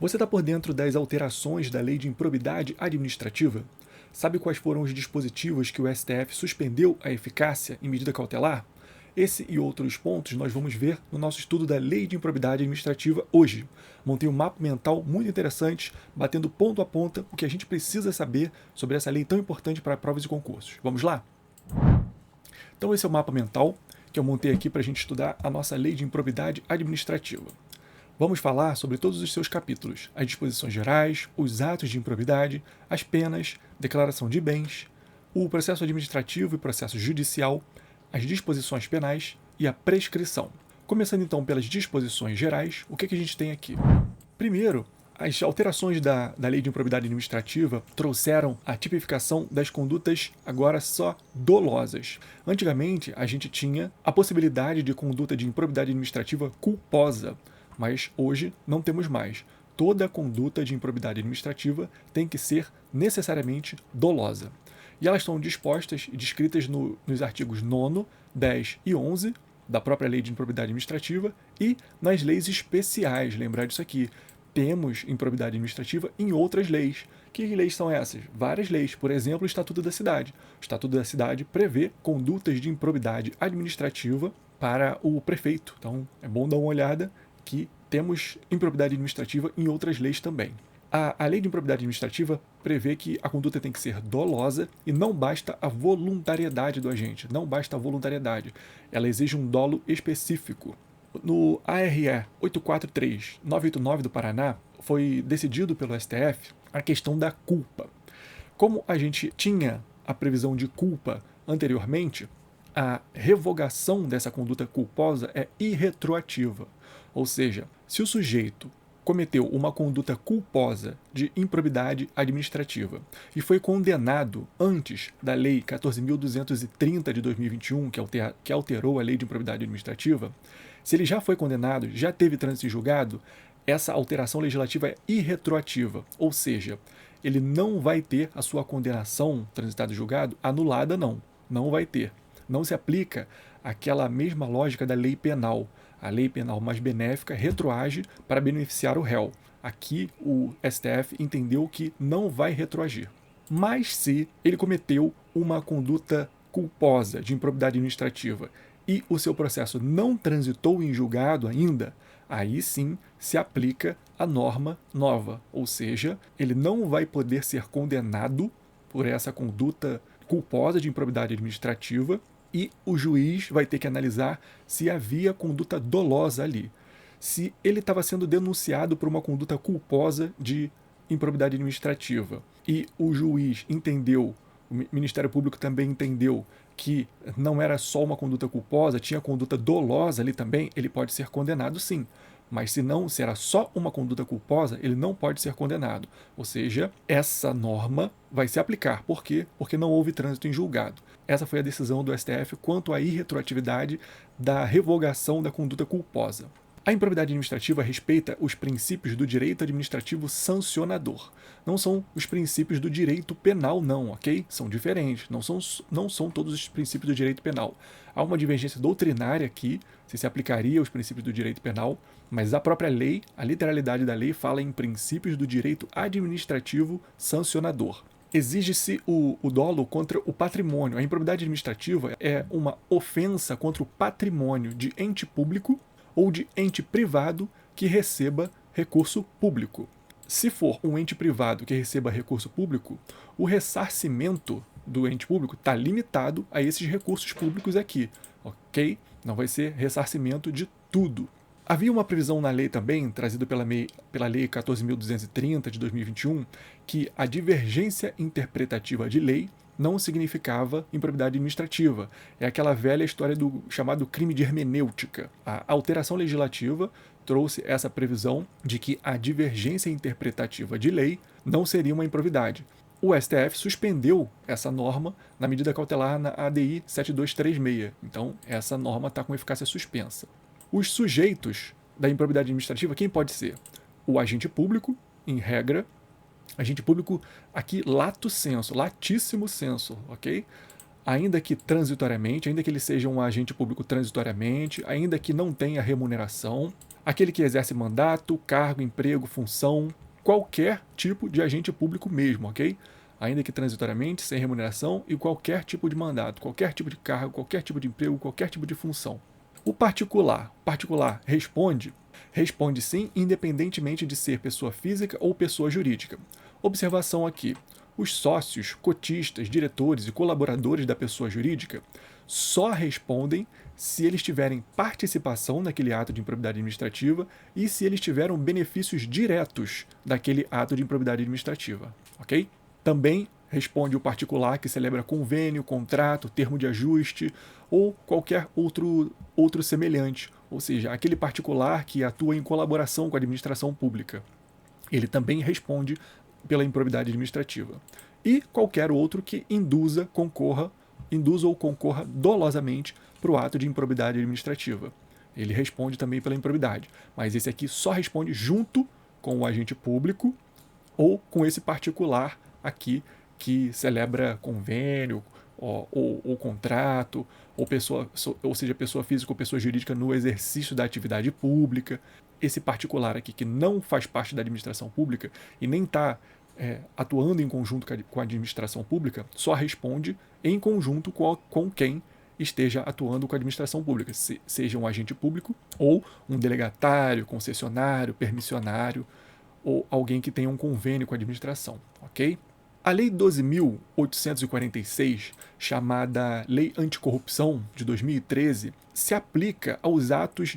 Você está por dentro das alterações da Lei de Improbidade Administrativa? Sabe quais foram os dispositivos que o STF suspendeu a eficácia em medida cautelar? Esse e outros pontos nós vamos ver no nosso estudo da Lei de Improbidade Administrativa hoje. Montei um mapa mental muito interessante, batendo ponto a ponta o que a gente precisa saber sobre essa lei tão importante para provas e concursos. Vamos lá? Então esse é o mapa mental que eu montei aqui para a gente estudar a nossa Lei de Improbidade Administrativa. Vamos falar sobre todos os seus capítulos, as disposições gerais, os atos de improbidade, as penas, declaração de bens, o processo administrativo e processo judicial, as disposições penais e a prescrição. Começando então pelas disposições gerais, o que a gente tem aqui? Primeiro, as alterações da Lei de Improbidade Administrativa trouxeram a tipificação das condutas agora só dolosas. Antigamente, a gente tinha a possibilidade de conduta de improbidade administrativa culposa, mas hoje não temos mais. Toda conduta de improbidade administrativa tem que ser necessariamente dolosa. E elas estão dispostas e descritas nos artigos 9º, 10 e 11 da própria Lei de Improbidade Administrativa e nas leis especiais. Lembrar disso aqui. Temos improbidade administrativa em outras leis. Que leis são essas? Várias leis. Por exemplo, o Estatuto da Cidade. O Estatuto da Cidade prevê condutas de improbidade administrativa para o prefeito. Então, é bom dar uma olhada que temos improbidade administrativa em outras leis também. A Lei de Improbidade Administrativa prevê que a conduta tem que ser dolosa e não basta a voluntariedade do agente. Não basta a voluntariedade. Ela exige um dolo específico. No ARE 843-989 do Paraná, foi decidido pelo STF a questão da culpa. Como a gente tinha a previsão de culpa anteriormente, a revogação dessa conduta culposa é irretroativa. Ou seja, se o sujeito cometeu uma conduta culposa de improbidade administrativa e foi condenado antes da Lei 14.230 de 2021, que alterou a Lei de improbidade administrativa, se ele já foi condenado, já teve trânsito em julgado, essa alteração legislativa é irretroativa, ou seja, ele não vai ter a sua condenação transitada em julgado anulada, não vai ter. Não se aplica aquela mesma lógica da lei penal. A lei penal mais benéfica retroage para beneficiar o réu. Aqui o STF entendeu que não vai retroagir. Mas se ele cometeu uma conduta culposa de improbidade administrativa e o seu processo não transitou em julgado ainda, aí sim se aplica a norma nova. Ou seja, ele não vai poder ser condenado por essa conduta culposa de improbidade administrativa e o juiz vai ter que analisar se havia conduta dolosa ali. Se ele estava sendo denunciado por uma conduta culposa de improbidade administrativa e o juiz entendeu, o Ministério Público também entendeu que não era só uma conduta culposa, tinha conduta dolosa ali também, ele pode ser condenado sim. Mas se era só uma conduta culposa, ele não pode ser condenado. Ou seja, essa norma vai se aplicar. Por quê? Porque não houve trânsito em julgado. Essa foi a decisão do STF quanto à irretroatividade da revogação da conduta culposa. A improbidade administrativa respeita os princípios do direito administrativo sancionador. Não são os princípios do direito penal, não, ok? São diferentes, não são todos os princípios do direito penal. Há uma divergência doutrinária aqui, se aplicaria os princípios do direito penal, mas a própria lei, a literalidade da lei, fala em princípios do direito administrativo sancionador. Exige-se o dolo contra o patrimônio. A improbidade administrativa é uma ofensa contra o patrimônio de ente público ou de ente privado que receba recurso público. Se for um ente privado que receba recurso público, o ressarcimento do ente público está limitado a esses recursos públicos aqui, ok? Não vai ser ressarcimento de tudo. Havia uma previsão na lei também, trazida pela Lei 14.230 de 2021, que a divergência interpretativa de lei não significava improbidade administrativa. É aquela velha história do chamado crime de hermenêutica. A alteração legislativa trouxe essa previsão de que a divergência interpretativa de lei não seria uma improbidade. O STF suspendeu essa norma na medida cautelar na ADI 7236. Então, essa norma está com eficácia suspensa. Os sujeitos da improbidade administrativa, quem pode ser? O agente público, em regra. Agente público, aqui, lato sensu, latíssimo sensu, ok? ainda que transitoriamente, ainda que ele seja um agente público transitoriamente, ainda que não tenha remuneração, aquele que exerce mandato, cargo, emprego, função, qualquer tipo de agente público mesmo, ok? Ainda que transitoriamente, sem remuneração e qualquer tipo de mandato, qualquer tipo de cargo, qualquer tipo de emprego, qualquer tipo de função. O particular responde? Responde sim, independentemente de ser pessoa física ou pessoa jurídica. Observação aqui: os sócios, cotistas, diretores e colaboradores da pessoa jurídica só respondem se eles tiverem participação naquele ato de improbidade administrativa e se eles tiveram benefícios diretos daquele ato de improbidade administrativa, ok? Também responde o particular que celebra convênio, contrato, termo de ajuste ou qualquer outro semelhante, ou seja, aquele particular que atua em colaboração com a administração pública. Ele também responde pela improbidade administrativa. E qualquer outro que induza ou concorra dolosamente para o ato de improbidade administrativa. Ele responde também pela improbidade, mas esse aqui só responde junto com o agente público ou com esse particular aqui que celebra convênio ou contrato, ou seja, pessoa física ou pessoa jurídica no exercício da atividade pública. Esse particular aqui que não faz parte da administração pública e nem está atuando em conjunto com a administração pública, só responde em conjunto com quem esteja atuando com a administração pública, seja um agente público ou um delegatário, concessionário, permissionário ou alguém que tenha um convênio com a administração, ok? A Lei 12.846, chamada Lei Anticorrupção de 2013, se aplica aos atos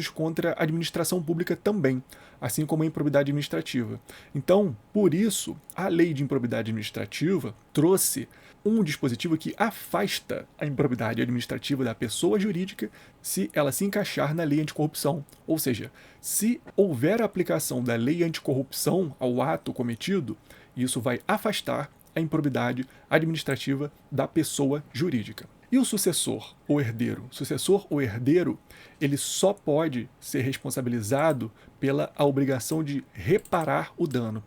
contra a administração pública também, assim como a improbidade administrativa. Então, por isso, a Lei de Improbidade Administrativa trouxe um dispositivo que afasta a improbidade administrativa da pessoa jurídica se ela se encaixar na lei anticorrupção. Ou seja, se houver a aplicação da lei anticorrupção ao ato cometido, isso vai afastar a improbidade administrativa da pessoa jurídica. E o sucessor ou herdeiro? Sucessor ou herdeiro, ele só pode ser responsabilizado pela obrigação de reparar o dano,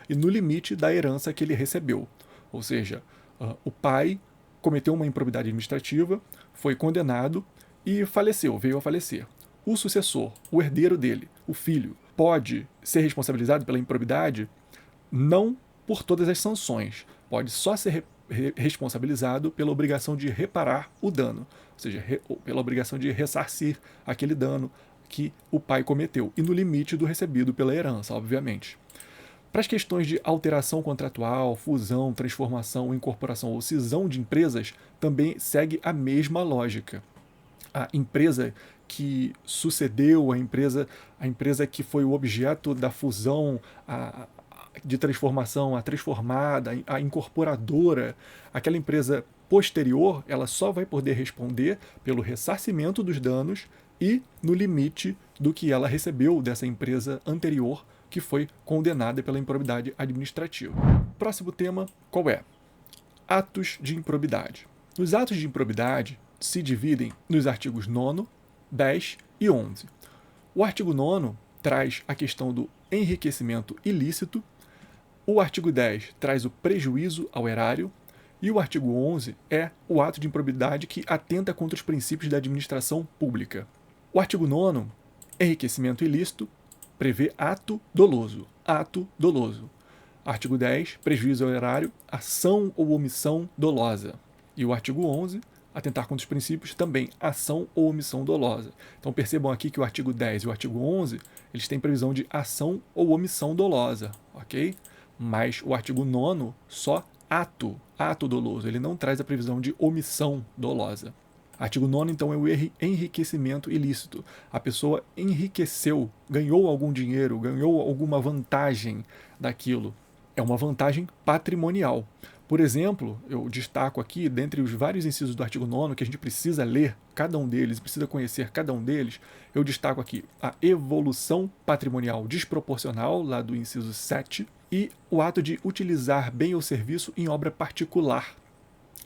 e no limite da herança que ele recebeu. Ou seja, o pai cometeu uma improbidade administrativa, foi condenado e veio a falecer. O sucessor, o herdeiro dele, o filho, pode ser responsabilizado pela improbidade não por todas as sanções, pode só ser responsabilizado pela obrigação de reparar o dano, ou seja, pela obrigação de ressarcir aquele dano que o pai cometeu, e no limite do recebido pela herança, obviamente. Para as questões de alteração contratual, fusão, transformação, incorporação ou cisão de empresas, também segue a mesma lógica. A empresa que sucedeu, a empresa que foi o objeto da fusão, de transformação, a transformada, a incorporadora, aquela empresa posterior, ela só vai poder responder pelo ressarcimento dos danos e no limite do que ela recebeu dessa empresa anterior que foi condenada pela improbidade administrativa. Próximo tema, qual é? Atos de improbidade. Os atos de improbidade se dividem nos artigos 9º, 10 e 11. O artigo 9º traz a questão do enriquecimento ilícito, o artigo 10 traz o prejuízo ao erário e o artigo 11 é o ato de improbidade que atenta contra os princípios da administração pública. O artigo 9º, enriquecimento ilícito, prevê ato doloso. Artigo 10, prejuízo ao erário, ação ou omissão dolosa. E o artigo 11, atentar contra os princípios, também ação ou omissão dolosa. Então percebam aqui que o artigo 10 e o artigo 11, eles têm previsão de ação ou omissão dolosa, ok? Mas o artigo 9º, só ato doloso, ele não traz a previsão de omissão dolosa. Artigo 9º, então, é o enriquecimento ilícito. A pessoa enriqueceu, ganhou algum dinheiro, ganhou alguma vantagem daquilo. É uma vantagem patrimonial. Por exemplo, eu destaco aqui, dentre os vários incisos do artigo 9º, que a gente precisa ler cada um deles, precisa conhecer cada um deles, eu destaco aqui a evolução patrimonial desproporcional, lá do inciso 7, e o ato de utilizar bem ou serviço em obra particular.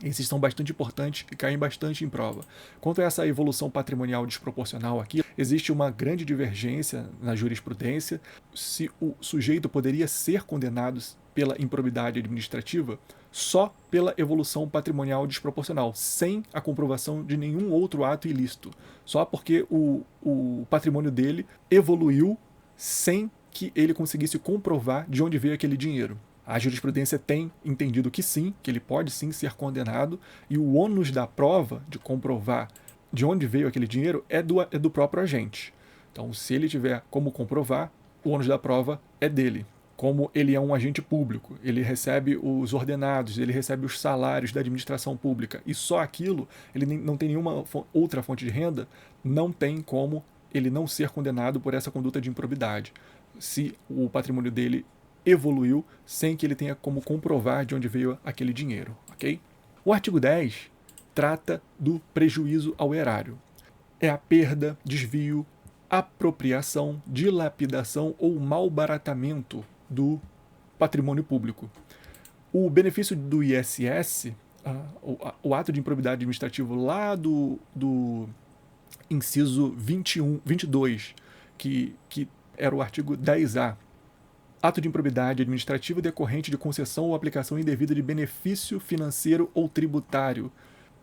Esses são bastante importantes e caem bastante em prova. Quanto a essa evolução patrimonial desproporcional aqui, existe uma grande divergência na jurisprudência se o sujeito poderia ser condenado pela improbidade administrativa só pela evolução patrimonial desproporcional, sem a comprovação de nenhum outro ato ilícito, só porque o patrimônio dele evoluiu sem que ele conseguisse comprovar de onde veio aquele dinheiro. A jurisprudência tem entendido que sim, que ele pode sim ser condenado, e o ônus da prova de comprovar de onde veio aquele dinheiro é do próprio agente. Então, se ele tiver como comprovar, o ônus da prova é dele. Como ele é um agente público, ele recebe os ordenados, ele recebe os salários da administração pública, e só aquilo, ele não tem nenhuma outra fonte de renda, não tem como ele não ser condenado por essa conduta de improbidade, se o patrimônio dele evoluiu sem que ele tenha como comprovar de onde veio aquele dinheiro, ok? O artigo 10 trata do prejuízo ao erário. É a perda, desvio, apropriação, dilapidação ou malbaratamento do patrimônio público. O benefício do ISS, o ato de improbidade administrativo lá do inciso 22, que era o artigo 10A, ato de improbidade administrativa decorrente de concessão ou aplicação indevida de benefício financeiro ou tributário.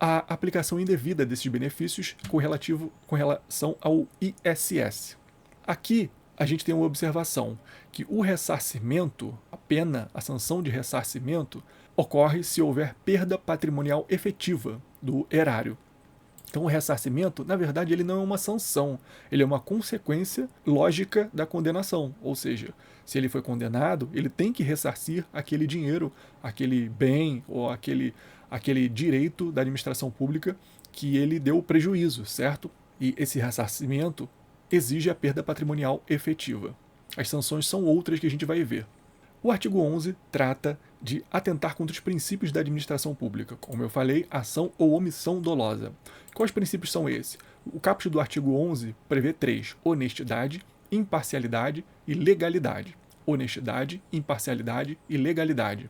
A aplicação indevida desses benefícios com relação ao ISS. Aqui, a gente tem uma observação, que o ressarcimento, a pena, a sanção de ressarcimento, ocorre se houver perda patrimonial efetiva do erário. Então, o ressarcimento, na verdade, ele não é uma sanção, ele é uma consequência lógica da condenação. Ou seja, se ele foi condenado, ele tem que ressarcir aquele dinheiro, aquele bem ou aquele direito da administração pública que ele deu prejuízo, certo? E esse ressarcimento exige a perda patrimonial efetiva. As sanções são outras que a gente vai ver. O artigo 11 trata de atentar contra os princípios da administração pública. Como eu falei, ação ou omissão dolosa. Quais princípios são esses? O caput do artigo 11 prevê 3: honestidade, imparcialidade e legalidade. Honestidade, imparcialidade e legalidade.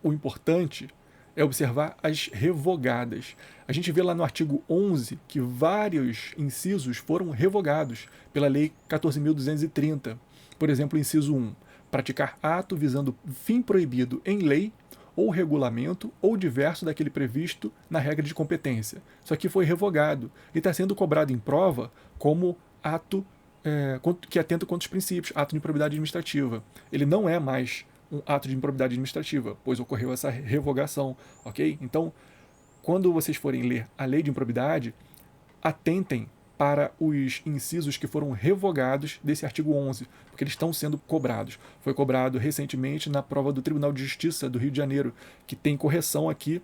O importante é observar as revogadas. A gente vê lá no artigo 11 que vários incisos foram revogados pela Lei 14.230. Por exemplo, o inciso 1, praticar ato visando fim proibido em lei ou regulamento ou diverso daquele previsto na regra de competência. Isso aqui foi revogado e está sendo cobrado em prova como ato que atenta contra os princípios, ato de improbidade administrativa. Ele não é mais um ato de improbidade administrativa, pois ocorreu essa revogação, ok? Então, quando vocês forem ler a lei de improbidade, atentem para os incisos que foram revogados desse artigo 11, porque eles estão sendo cobrados. Foi cobrado recentemente na prova do Tribunal de Justiça do Rio de Janeiro, que tem correção aqui,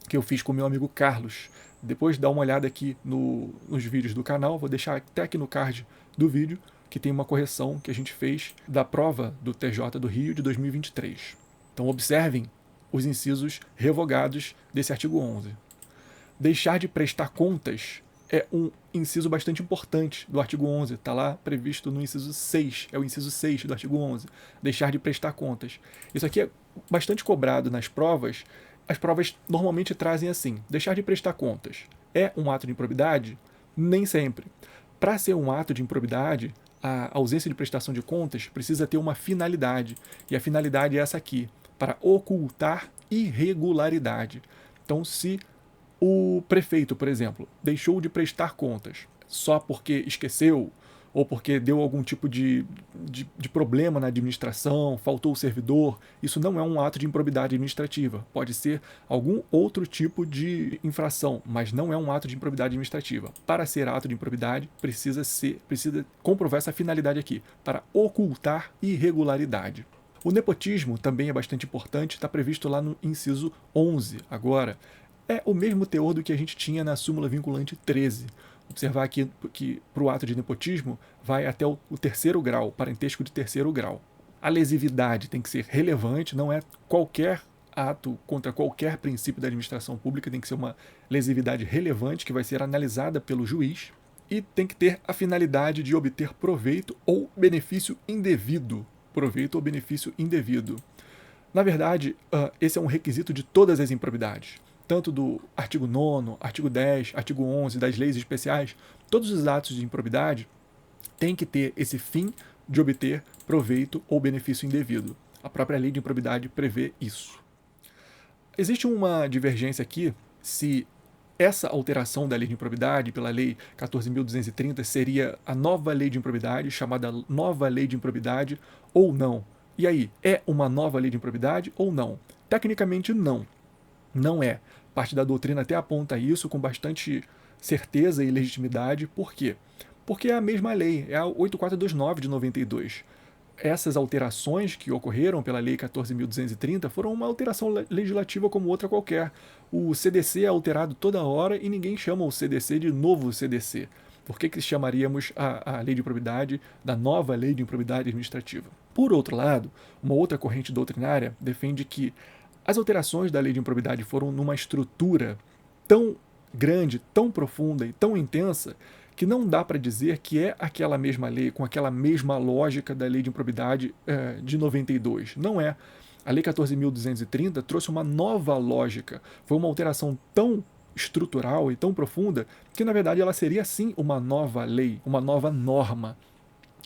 que eu fiz com o meu amigo Carlos. Depois dá uma olhada aqui nos vídeos do canal, vou deixar até aqui no card do vídeo, que tem uma correção que a gente fez da prova do TJ do Rio de 2023. Então observem os incisos revogados desse artigo 11. Deixar de prestar contas é um inciso bastante importante do artigo 11, está lá previsto no inciso 6, é o inciso 6 do artigo 11, deixar de prestar contas. Isso aqui é bastante cobrado nas provas. As provas normalmente trazem assim: deixar de prestar contas é um ato de improbidade? Nem sempre. Para ser um ato de improbidade, a ausência de prestação de contas precisa ter uma finalidade, e a finalidade é essa aqui, para ocultar irregularidade. Então, se o prefeito, por exemplo, deixou de prestar contas só porque esqueceu ou porque deu algum tipo de problema na administração, faltou o servidor, isso não é um ato de improbidade administrativa. Pode ser algum outro tipo de infração, mas não é um ato de improbidade administrativa. Para ser ato de improbidade, precisa comprovar essa finalidade aqui, para ocultar irregularidade. O nepotismo também é bastante importante, está previsto lá no inciso 11 agora. É o mesmo teor do que a gente tinha na súmula vinculante 13. Observar aqui que para o ato de nepotismo vai até o terceiro grau, parentesco de terceiro grau. A lesividade tem que ser relevante, não é qualquer ato contra qualquer princípio da administração pública, tem que ser uma lesividade relevante que vai ser analisada pelo juiz, e tem que ter a finalidade de obter proveito ou benefício indevido. Proveito ou benefício indevido. Na verdade, esse é um requisito de todas as improbidades. Tanto do artigo 9º, artigo 10, artigo 11 das leis especiais, todos os atos de improbidade têm que ter esse fim de obter proveito ou benefício indevido. A própria lei de improbidade prevê isso. Existe uma divergência aqui se essa alteração da lei de improbidade pela lei 14.230 seria a nova lei de improbidade, chamada nova lei de improbidade, ou não. E aí, é uma nova lei de improbidade ou não? Tecnicamente, não. Não é. Parte da doutrina até aponta isso com bastante certeza e legitimidade. Por quê? Porque é a mesma lei, é a 8429 de 92. Essas alterações que ocorreram pela Lei 14.230 foram uma alteração legislativa como outra qualquer. O CDC é alterado toda hora e ninguém chama o CDC de novo CDC. Por que chamaríamos a lei de improbidade da nova lei de improbidade administrativa? Por outro lado, uma outra corrente doutrinária defende que as alterações da lei de improbidade foram numa estrutura tão grande, tão profunda e tão intensa que não dá para dizer que é aquela mesma lei, com aquela mesma lógica da lei de improbidade de 92. Não é. A lei 14.230 trouxe uma nova lógica. Foi uma alteração tão estrutural e tão profunda que, na verdade, ela seria sim uma nova lei, uma nova norma,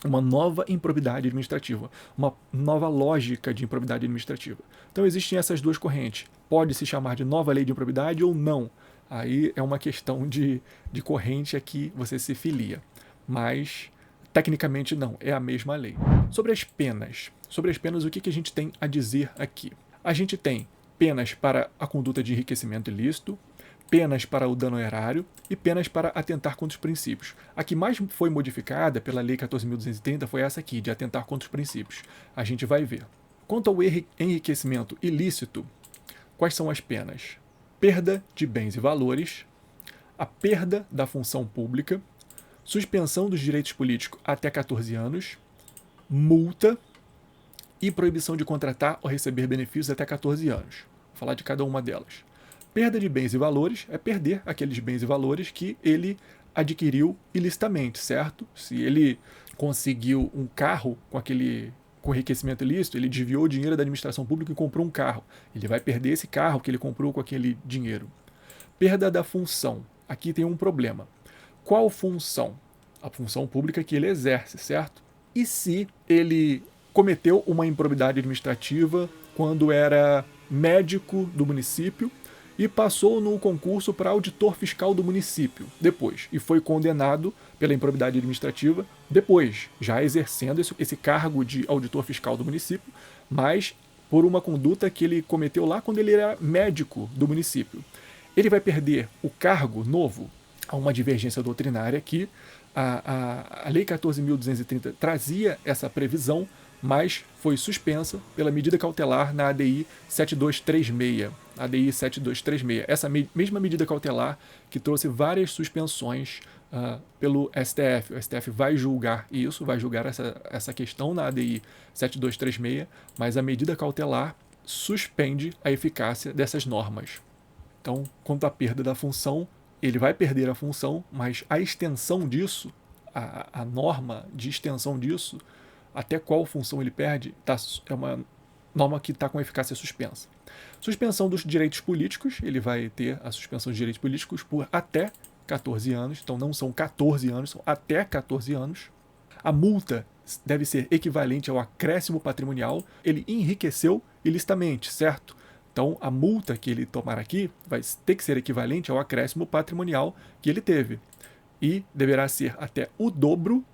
uma nova improbidade administrativa, uma nova lógica de improbidade administrativa. Então existem essas duas correntes. Pode se chamar de nova lei de improbidade ou não. Aí é uma questão de corrente a que você se filia. Mas, tecnicamente, não. É a mesma lei. Sobre as penas. Sobre as penas, o que a gente tem a dizer aqui? A gente tem penas para a conduta de enriquecimento ilícito, penas para o dano erário e penas para atentar contra os princípios. A que mais foi modificada pela Lei 14.230 foi essa aqui, de atentar contra os princípios. A gente vai ver. Quanto ao enriquecimento ilícito, quais são as penas? Perda de bens e valores, a perda da função pública, suspensão dos direitos políticos até 14 anos, multa e proibição de contratar ou receber benefícios até 14 anos. Vou falar de cada uma delas. Perda de bens e valores é perder aqueles bens e valores que ele adquiriu ilicitamente, certo? Se ele conseguiu um carro com enriquecimento ilícito, ele desviou o dinheiro da administração pública e comprou um carro. Ele vai perder esse carro que ele comprou com aquele dinheiro. Perda da função. Aqui tem um problema. Qual função? A função pública que ele exerce, certo? E se ele cometeu uma improbidade administrativa quando era médico do município e passou no concurso para auditor fiscal do município depois e foi condenado pela improbidade administrativa depois, já exercendo esse cargo de auditor fiscal do município, mas por uma conduta que ele cometeu lá quando ele era médico do município. Ele vai perder o cargo novo? Há uma divergência doutrinária que a Lei 14.230 trazia essa previsão, mas foi suspensa pela medida cautelar na ADI 7236. ADI 7236. Essa mesma medida cautelar que trouxe várias suspensões pelo STF. O STF vai julgar isso, vai julgar essa questão na ADI 7236, mas a medida cautelar suspende a eficácia dessas normas. Então, quanto à perda da função, ele vai perder a função, mas a extensão disso, a norma de extensão disso, até qual função ele perde, é uma norma que está com eficácia suspensa. Suspensão dos direitos políticos, ele vai ter a suspensão dos direitos políticos por até 14 anos, então não são 14 anos, são até 14 anos. A multa deve ser equivalente ao acréscimo patrimonial, ele enriqueceu ilicitamente, certo? Então a multa que ele tomar aqui vai ter que ser equivalente ao acréscimo patrimonial que ele teve. E deverá ser até o dobro,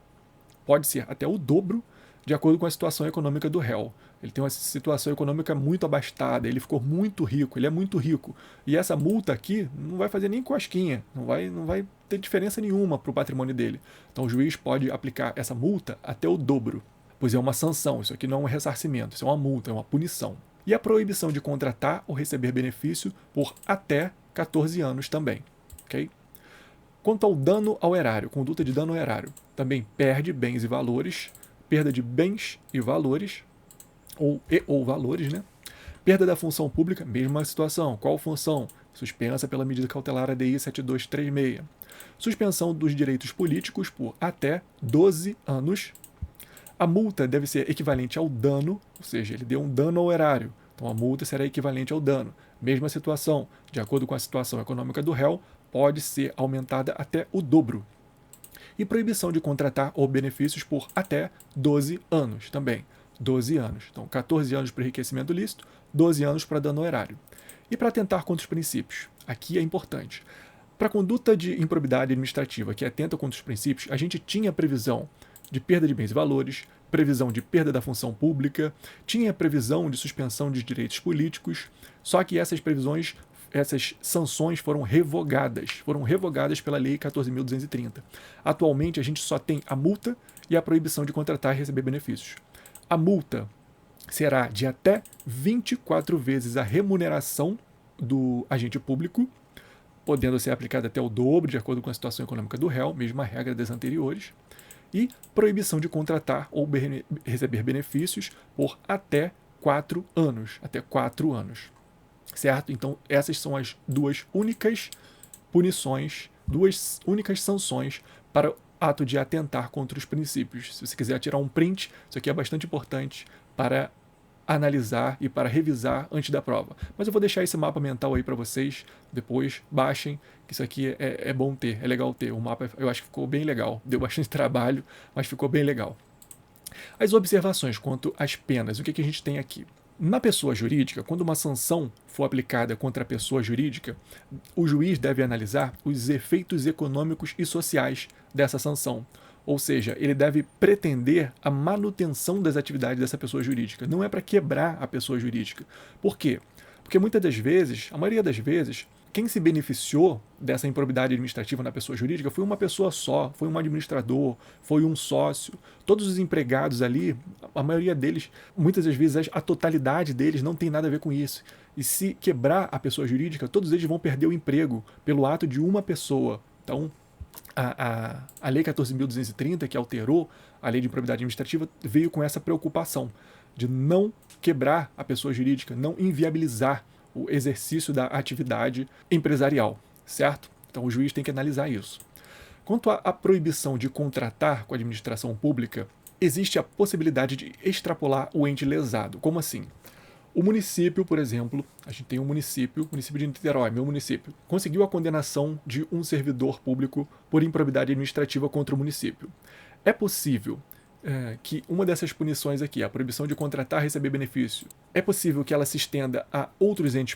pode ser até o dobro, de acordo com a situação econômica do réu. Ele tem uma situação econômica muito abastada, ele ficou muito rico, ele é muito rico. E essa multa aqui não vai fazer nem cosquinha, não vai ter diferença nenhuma para o patrimônio dele. Então o juiz pode aplicar essa multa até o dobro, pois é uma sanção, isso aqui não é um ressarcimento, isso é uma multa, é uma punição. E a proibição de contratar ou receber benefício por até 14 anos também. Okay? Quanto ao dano ao erário, conduta de dano ao erário, também perde bens e valores, perda de bens e valores, ou valores, né? Perda da função pública, mesma situação. Qual função? Suspensa pela medida cautelar ADI 7236. Suspensão dos direitos políticos por até 12 anos. A multa deve ser equivalente ao dano, ou seja, ele deu um dano ao erário. Então a multa será equivalente ao dano. Mesma situação, de acordo com a situação econômica do réu, pode ser aumentada até o dobro. E proibição de contratar ou benefícios por até 12 anos também. 12 anos. Então, 14 anos para enriquecimento ilícito, 12 anos para dano ao erário. E para atentar contra os princípios? Aqui é importante. Para a conduta de improbidade administrativa que atenta contra os princípios, a gente tinha previsão de perda de bens e valores, previsão de perda da função pública, tinha previsão de suspensão de direitos políticos, só que essas previsões, essas sanções foram revogadas pela Lei 14.230. Atualmente, a gente só tem a multa e a proibição de contratar e receber benefícios. A multa será de até 24 vezes a remuneração do agente público, podendo ser aplicada até o dobro, de acordo com a situação econômica do réu, mesma regra das anteriores, e proibição de contratar ou receber benefícios por até 4 anos. Até 4 anos. Certo? Então, essas são as duas únicas punições, duas únicas sanções para o ato de atentar contra os princípios. Se você quiser tirar um print, isso aqui é bastante importante para analisar e para revisar antes da prova. Mas eu vou deixar esse mapa mental aí para vocês, depois baixem, que isso aqui é bom ter, é legal ter. O mapa eu acho que ficou bem legal, deu bastante trabalho, mas ficou bem legal. As observações quanto às penas, o que a gente tem aqui? Na pessoa jurídica, quando uma sanção for aplicada contra a pessoa jurídica, o juiz deve analisar os efeitos econômicos e sociais dessa sanção. Ou seja, ele deve pretender a manutenção das atividades dessa pessoa jurídica. Não é para quebrar a pessoa jurídica. Por quê? Porque muitas das vezes, a maioria das vezes, quem se beneficiou dessa improbidade administrativa na pessoa jurídica foi uma pessoa só, foi um administrador, foi um sócio. Todos os empregados ali, a maioria deles, muitas das vezes a totalidade deles não tem nada a ver com isso. E se quebrar a pessoa jurídica, todos eles vão perder o emprego pelo ato de uma pessoa. Então, a Lei 14.230, que alterou a Lei de Improbidade Administrativa, veio com essa preocupação de não quebrar a pessoa jurídica, não inviabilizar o exercício da atividade empresarial, certo? Então o juiz tem que analisar isso. Quanto à proibição de contratar com a administração pública, existe a possibilidade de extrapolar o ente lesado. Como assim? O município, por exemplo, a gente tem um município de Niterói, meu município, conseguiu a condenação de um servidor público por improbidade administrativa contra o município. É possível que uma dessas punições aqui, a proibição de contratar e receber benefício, é possível que ela se estenda a outros entes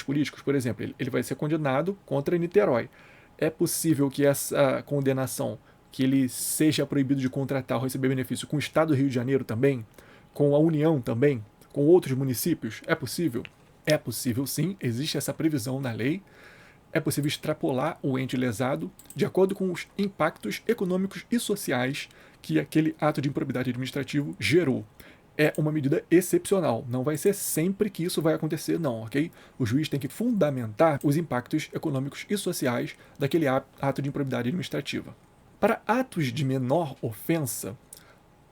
políticos? Por exemplo, ele vai ser condenado contra Niterói. É possível que essa condenação, que ele seja proibido de contratar ou receber benefício com o Estado do Rio de Janeiro também? Com a União também? Com outros municípios? É possível? É possível sim, existe essa previsão na lei. É possível extrapolar o ente lesado de acordo com os impactos econômicos e sociais que aquele ato de improbidade administrativo gerou. É uma medida excepcional, não vai ser sempre que isso vai acontecer, não, ok? O juiz tem que fundamentar os impactos econômicos e sociais daquele ato de improbidade administrativa. Para atos de menor ofensa,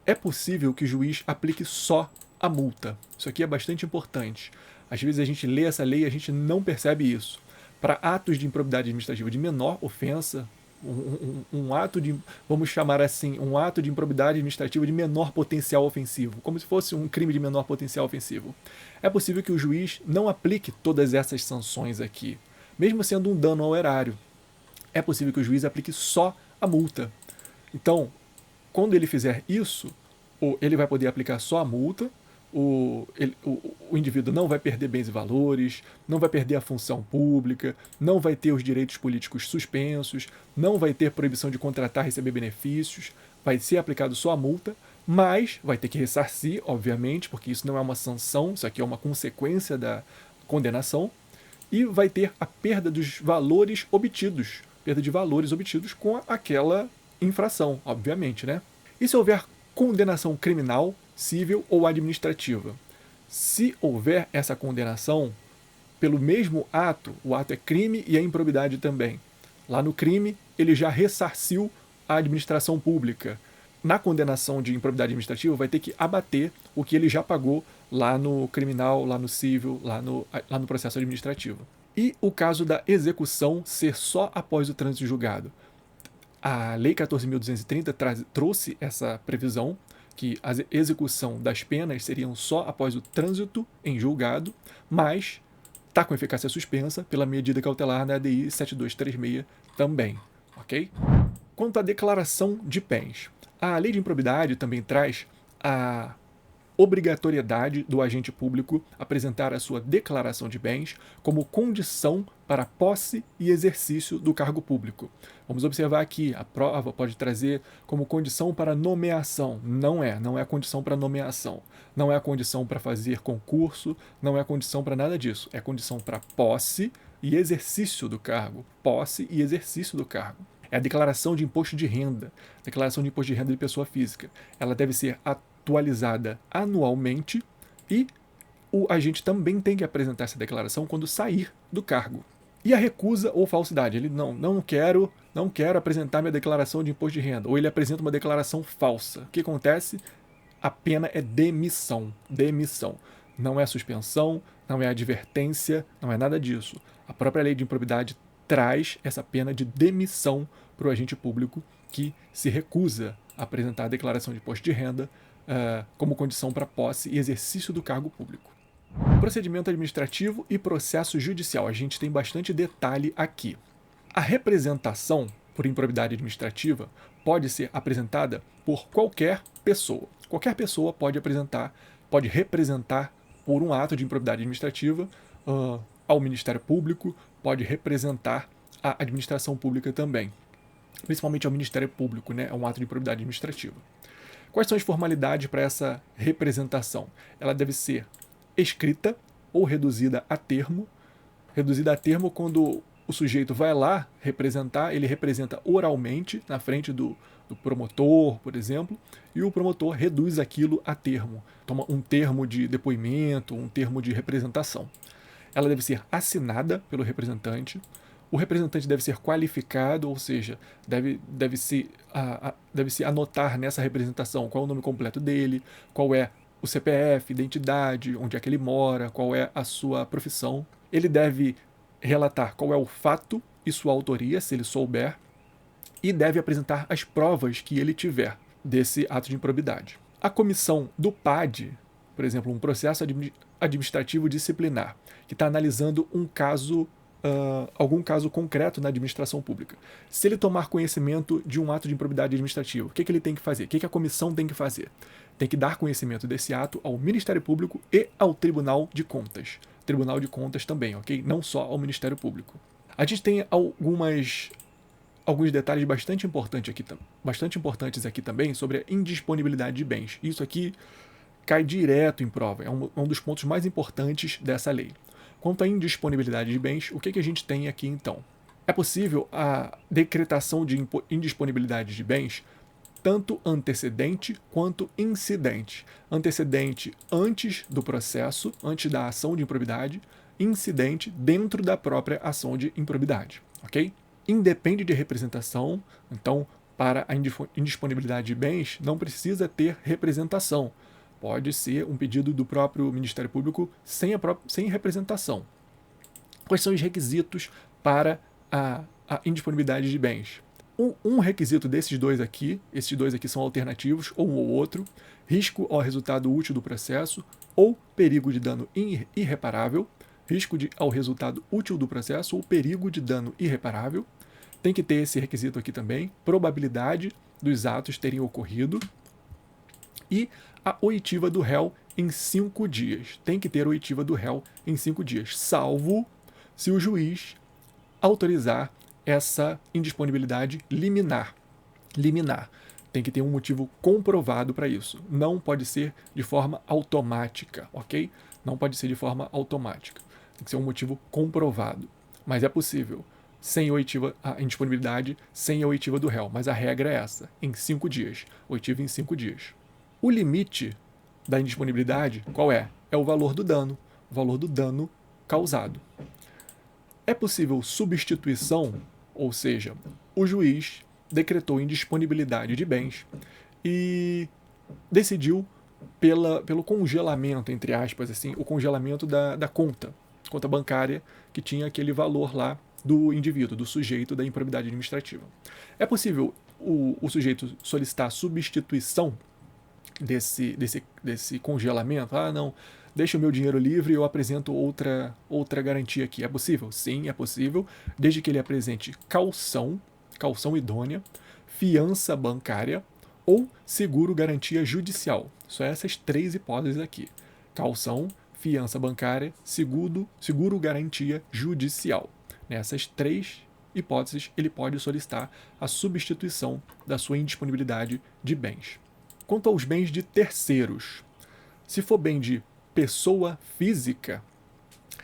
é possível que o juiz aplique só a multa. Isso aqui é bastante importante. Às vezes a gente lê essa lei e a gente não percebe isso. Para atos de improbidade administrativa de menor ofensa, um ato de, vamos chamar assim, um ato de improbidade administrativa de menor potencial ofensivo, como se fosse um crime de menor potencial ofensivo. É possível que o juiz não aplique todas essas sanções aqui, mesmo sendo um dano ao erário. É possível que o juiz aplique só a multa. Então, quando ele fizer isso, ele vai poder aplicar só a multa, o indivíduo não vai perder bens e valores, não vai perder a função pública, não vai ter os direitos políticos suspensos, não vai ter proibição de contratar e receber benefícios, vai ser aplicado só a multa, mas vai ter que ressarcir, obviamente, porque isso não é uma sanção, isso aqui é uma consequência da condenação, e vai ter a perda dos valores obtidos, perda de valores obtidos com aquela infração, obviamente, né? E se houver condenação criminal, civil ou administrativa? Se houver essa condenação pelo mesmo ato, o ato é crime e é improbidade também. Lá no crime, ele já ressarciu a administração pública. Na condenação de improbidade administrativa, vai ter que abater o que ele já pagou lá no criminal, lá no civil, lá no processo administrativo. E o caso da execução ser só após o trânsito julgado? A Lei 14.230 trouxe essa previsão, que a execução das penas seriam só após o trânsito em julgado, mas está com eficácia suspensa pela medida cautelar na ADI 7236 também, ok? Quanto à declaração de bens, a Lei de Improbidade também traz a obrigatoriedade do agente público apresentar a sua declaração de bens como condição para a posse e exercício do cargo público. Vamos observar aqui, a prova pode trazer como condição para nomeação. Não é condição para nomeação. Não é a condição para fazer concurso, não é a condição para nada disso. É condição para posse e exercício do cargo. Posse e exercício do cargo. É a declaração de imposto de renda. Declaração de imposto de renda de pessoa física. Ela deve ser atualizada anualmente e o agente também tem que apresentar essa declaração quando sair do cargo. E a recusa ou falsidade? Ele não quero apresentar minha declaração de imposto de renda. Ou ele apresenta uma declaração falsa. O que acontece? A pena é demissão. Demissão. Não é suspensão, não é advertência, não é nada disso. A própria lei de improbidade traz essa pena de demissão para o agente público que se recusa a apresentar a declaração de imposto de renda como condição para posse e exercício do cargo público. Procedimento administrativo e processo judicial. A gente tem bastante detalhe aqui. A representação por improbidade administrativa pode ser apresentada por qualquer pessoa. Qualquer pessoa pode representar por um ato de improbidade administrativa ao Ministério Público, pode representar a administração pública também. Principalmente ao Ministério Público, né? É um ato de improbidade administrativa. Quais são as formalidades para essa representação? Ela deve ser escrita ou reduzida a termo. Reduzida a termo quando o sujeito vai lá representar, ele representa oralmente na frente do promotor, por exemplo, e o promotor reduz aquilo a termo. Toma um termo de depoimento, um termo de representação. Ela deve ser assinada pelo representante. O representante deve ser qualificado, ou seja, deve-se anotar nessa representação qual é o nome completo dele, qual é o CPF, identidade, onde é que ele mora, qual é a sua profissão. Ele deve relatar qual é o fato e sua autoria, se ele souber, e deve apresentar as provas que ele tiver desse ato de improbidade. A comissão do PAD, por exemplo, um processo administrativo disciplinar, que está analisando um caso, algum caso concreto na administração pública. Se ele tomar conhecimento de um ato de improbidade administrativa, o que ele tem que fazer? O que a comissão tem que fazer? Tem que dar conhecimento desse ato ao Ministério Público e ao Tribunal de Contas. Tribunal de Contas também, ok? Não só ao Ministério Público. A gente tem alguns detalhes bastante importantes aqui também sobre a indisponibilidade de bens. Isso aqui cai direto em prova, é um dos pontos mais importantes dessa lei. Quanto à indisponibilidade de bens, o que a gente tem aqui então? É possível a decretação de indisponibilidade de bens tanto antecedente quanto incidente. Antecedente antes do processo, antes da ação de improbidade, incidente dentro da própria ação de improbidade, ok? Independe de representação, então, para a indisponibilidade de bens, não precisa ter representação. Pode ser um pedido do próprio Ministério Público sem representação. Quais são os requisitos para a indisponibilidade de bens? Um requisito desses dois aqui, esses dois aqui são alternativos, ou um ou outro, risco ao resultado útil do processo ou perigo de dano irreparável, ao resultado útil do processo ou perigo de dano irreparável. Tem que ter esse requisito aqui também, probabilidade dos atos terem ocorrido e a oitiva do réu em 5 dias. Tem que ter oitiva do réu em 5 dias, salvo se o juiz autorizar essa indisponibilidade liminar. Tem que ter um motivo comprovado para isso. Não pode ser de forma automática, ok? Não pode ser de forma automática. Tem que ser um motivo comprovado. Mas é possível, sem a indisponibilidade, sem a oitiva do réu. Mas a regra é essa, em 5 dias. Oitiva em 5 dias. O limite da indisponibilidade, qual é? É o valor do dano causado. É possível substituição, ou seja, o juiz decretou indisponibilidade de bens e decidiu pelo congelamento, entre aspas, assim, o congelamento da conta bancária que tinha aquele valor lá do indivíduo, do sujeito da improbidade administrativa. É possível o sujeito solicitar substituição desse congelamento? Ah, não, deixa o meu dinheiro livre e eu apresento outra garantia aqui. É possível? Sim, é possível, desde que ele apresente caução idônea, fiança bancária ou seguro-garantia judicial. Só essas 3 hipóteses aqui: calção, fiança bancária, seguro-garantia judicial. Nessas 3 hipóteses, ele pode solicitar a substituição da sua indisponibilidade de bens. Quanto aos bens de terceiros, se for bem de pessoa física,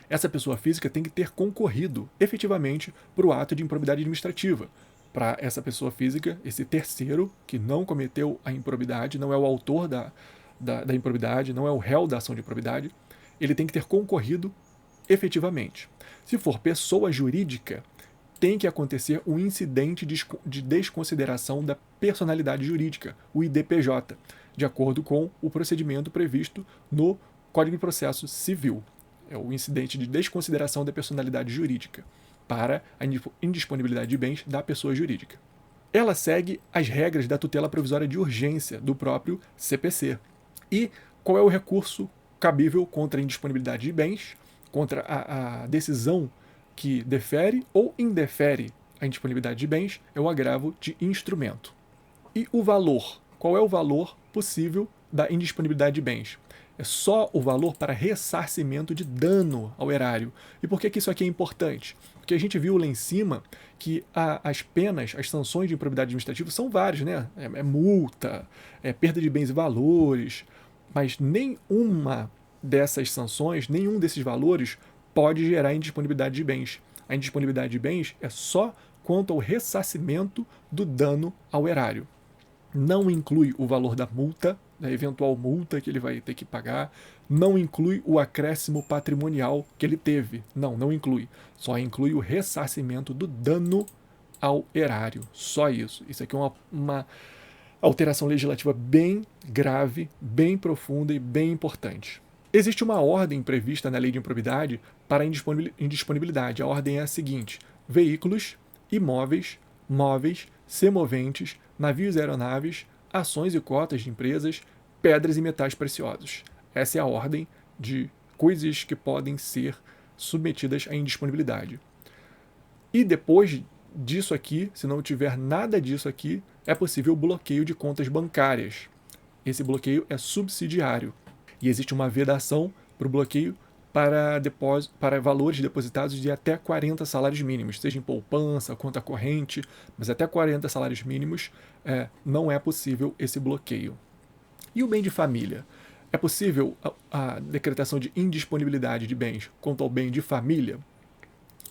essa pessoa física tem que ter concorrido efetivamente para o ato de improbidade administrativa. Para essa pessoa física, esse terceiro, que não cometeu a improbidade, não é o autor da improbidade, não é o réu da ação de improbidade, ele tem que ter concorrido efetivamente. Se for pessoa jurídica, tem que acontecer um incidente de desconsideração da personalidade jurídica, o IDPJ, de acordo com o procedimento previsto no Código de Processo Civil. É o incidente de desconsideração da personalidade jurídica para a indisponibilidade de bens da pessoa jurídica. Ela segue as regras da tutela provisória de urgência do próprio CPC. E qual é o recurso cabível contra a indisponibilidade de bens, contra a decisão que defere ou indefere a indisponibilidade de bens? É o agravo de instrumento. E o valor? Qual é o valor possível da indisponibilidade de bens? É só o valor para ressarcimento de dano ao erário. E por que isso aqui é importante? Porque a gente viu lá em cima que as penas, as sanções de improbidade administrativa são várias, né? É multa, é perda de bens e valores, mas nenhuma dessas sanções, nenhum desses valores pode gerar indisponibilidade de bens. A indisponibilidade de bens é só quanto ao ressarcimento do dano ao erário. Não inclui o valor da multa, da eventual multa que ele vai ter que pagar, não inclui o acréscimo patrimonial que ele teve. Não inclui. Só inclui o ressarcimento do dano ao erário. Só isso. Isso aqui é uma alteração legislativa bem grave, bem profunda e bem importante. Existe uma ordem prevista na Lei de Improbidade para a indisponibilidade. A ordem é a seguinte: veículos, imóveis, móveis, semoventes, navios e aeronaves, ações e cotas de empresas, pedras e metais preciosos. Essa é a ordem de coisas que podem ser submetidas à indisponibilidade. E depois disso aqui, se não tiver nada disso aqui, é possível o bloqueio de contas bancárias. Esse bloqueio é subsidiário. E existe uma vedação para o bloqueio para valores depositados de até 40 salários mínimos, seja em poupança, conta corrente, mas até 40 salários mínimos não é possível esse bloqueio. E o bem de família? É possível a decretação de indisponibilidade de bens quanto ao bem de família?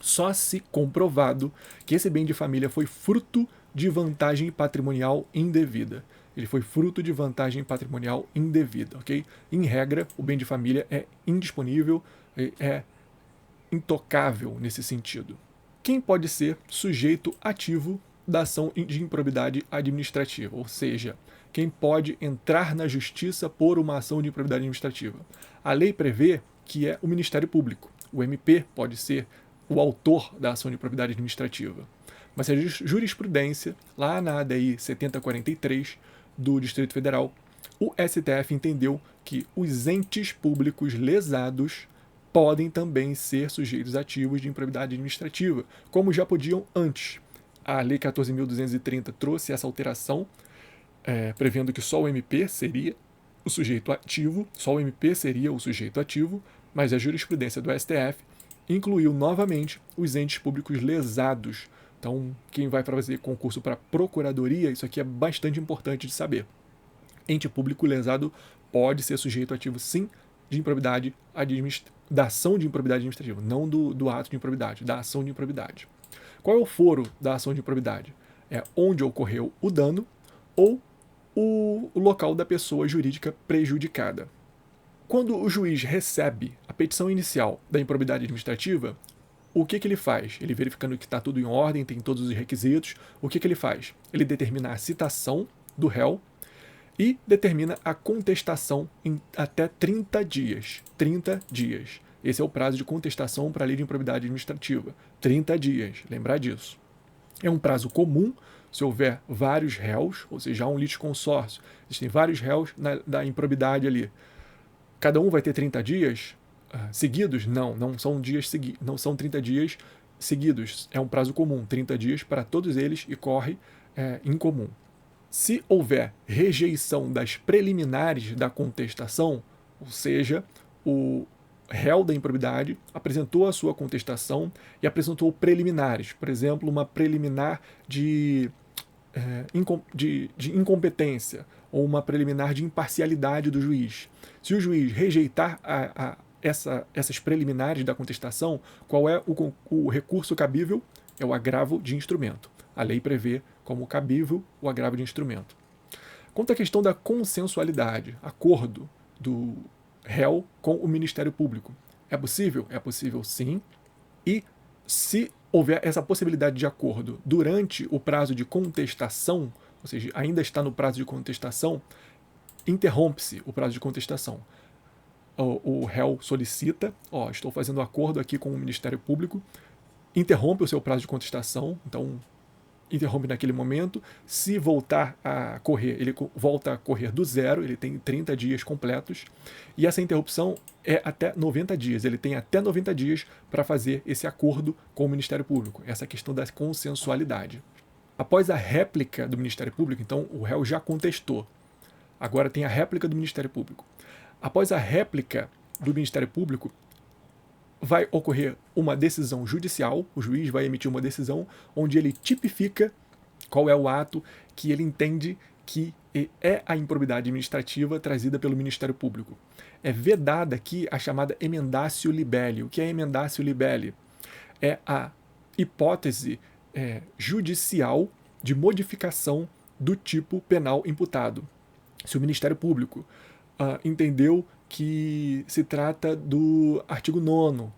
Só se comprovado que esse bem de família foi fruto de vantagem patrimonial indevida. Ele foi fruto de vantagem patrimonial indevida, ok? Em regra, o bem de família é indisponível, é intocável nesse sentido. Quem pode ser sujeito ativo da ação de improbidade administrativa? Ou seja, quem pode entrar na justiça por uma ação de improbidade administrativa? A lei prevê que é o Ministério Público. O MP pode ser o autor da ação de improbidade administrativa. Mas a jurisprudência, lá na ADI 7043 do Distrito Federal, o STF entendeu que os entes públicos lesados podem também ser sujeitos ativos de improbidade administrativa, como já podiam antes. A Lei 14.230 trouxe essa alteração, prevendo que só o MP seria o sujeito ativo, mas a jurisprudência do STF incluiu novamente os entes públicos lesados. Então, quem vai fazer concurso para procuradoria, isso aqui é bastante importante de saber. Ente público lesado pode ser sujeito ativo, sim, de improbidade da ação de improbidade administrativa, não do ato de improbidade, da ação de improbidade. Qual é o foro da ação de improbidade? É onde ocorreu o dano ou o local da pessoa jurídica prejudicada. Quando o juiz recebe a petição inicial da improbidade administrativa, o que ele faz? Ele, verificando que está tudo em ordem, tem todos os requisitos, o que ele faz? Ele determina a citação do réu e determina a contestação em até 30 dias. 30 dias. Esse é o prazo de contestação para a lei de improbidade administrativa. 30 dias, lembrar disso. É um prazo comum se houver vários réus, ou seja, há um litisconsórcio, existem vários réus da improbidade ali. Cada um vai ter 30 dias seguidos? Não são 30 dias seguidos. É um prazo comum, 30 dias para todos eles e corre em comum. Se houver rejeição das preliminares da contestação, ou seja, o réu da improbidade apresentou a sua contestação e apresentou preliminares, por exemplo, uma preliminar de incompetência ou uma preliminar de imparcialidade do juiz. Se o juiz rejeitar essas preliminares da contestação, qual é o recurso cabível? É o agravo de instrumento. A lei prevê como cabível o agravo de instrumento. Quanto à questão da consensualidade, acordo do réu com o Ministério Público, é possível? É possível, sim. E se houver essa possibilidade de acordo durante o prazo de contestação, ou seja, ainda está no prazo de contestação, interrompe-se o prazo de contestação. O réu solicita, estou fazendo acordo aqui com o Ministério Público, interrompe o seu prazo de contestação, então interrompe naquele momento. Se voltar a correr, ele volta a correr do zero, ele tem 30 dias completos, e essa interrupção é até 90 dias. Ele tem até 90 dias para fazer esse acordo com o Ministério Público, essa questão da consensualidade. Após a réplica do Ministério Público, então o réu já contestou. Agora tem a réplica do Ministério Público. Após a réplica do Ministério Público, vai ocorrer uma decisão judicial, o juiz vai emitir uma decisão onde ele tipifica qual é o ato que ele entende que é a improbidade administrativa trazida pelo Ministério Público. É vedada aqui a chamada emendatio libelli. O que é emendatio libelli? É a hipótese judicial de modificação do tipo penal imputado. Se o Ministério Público entendeu que se trata do artigo 9º,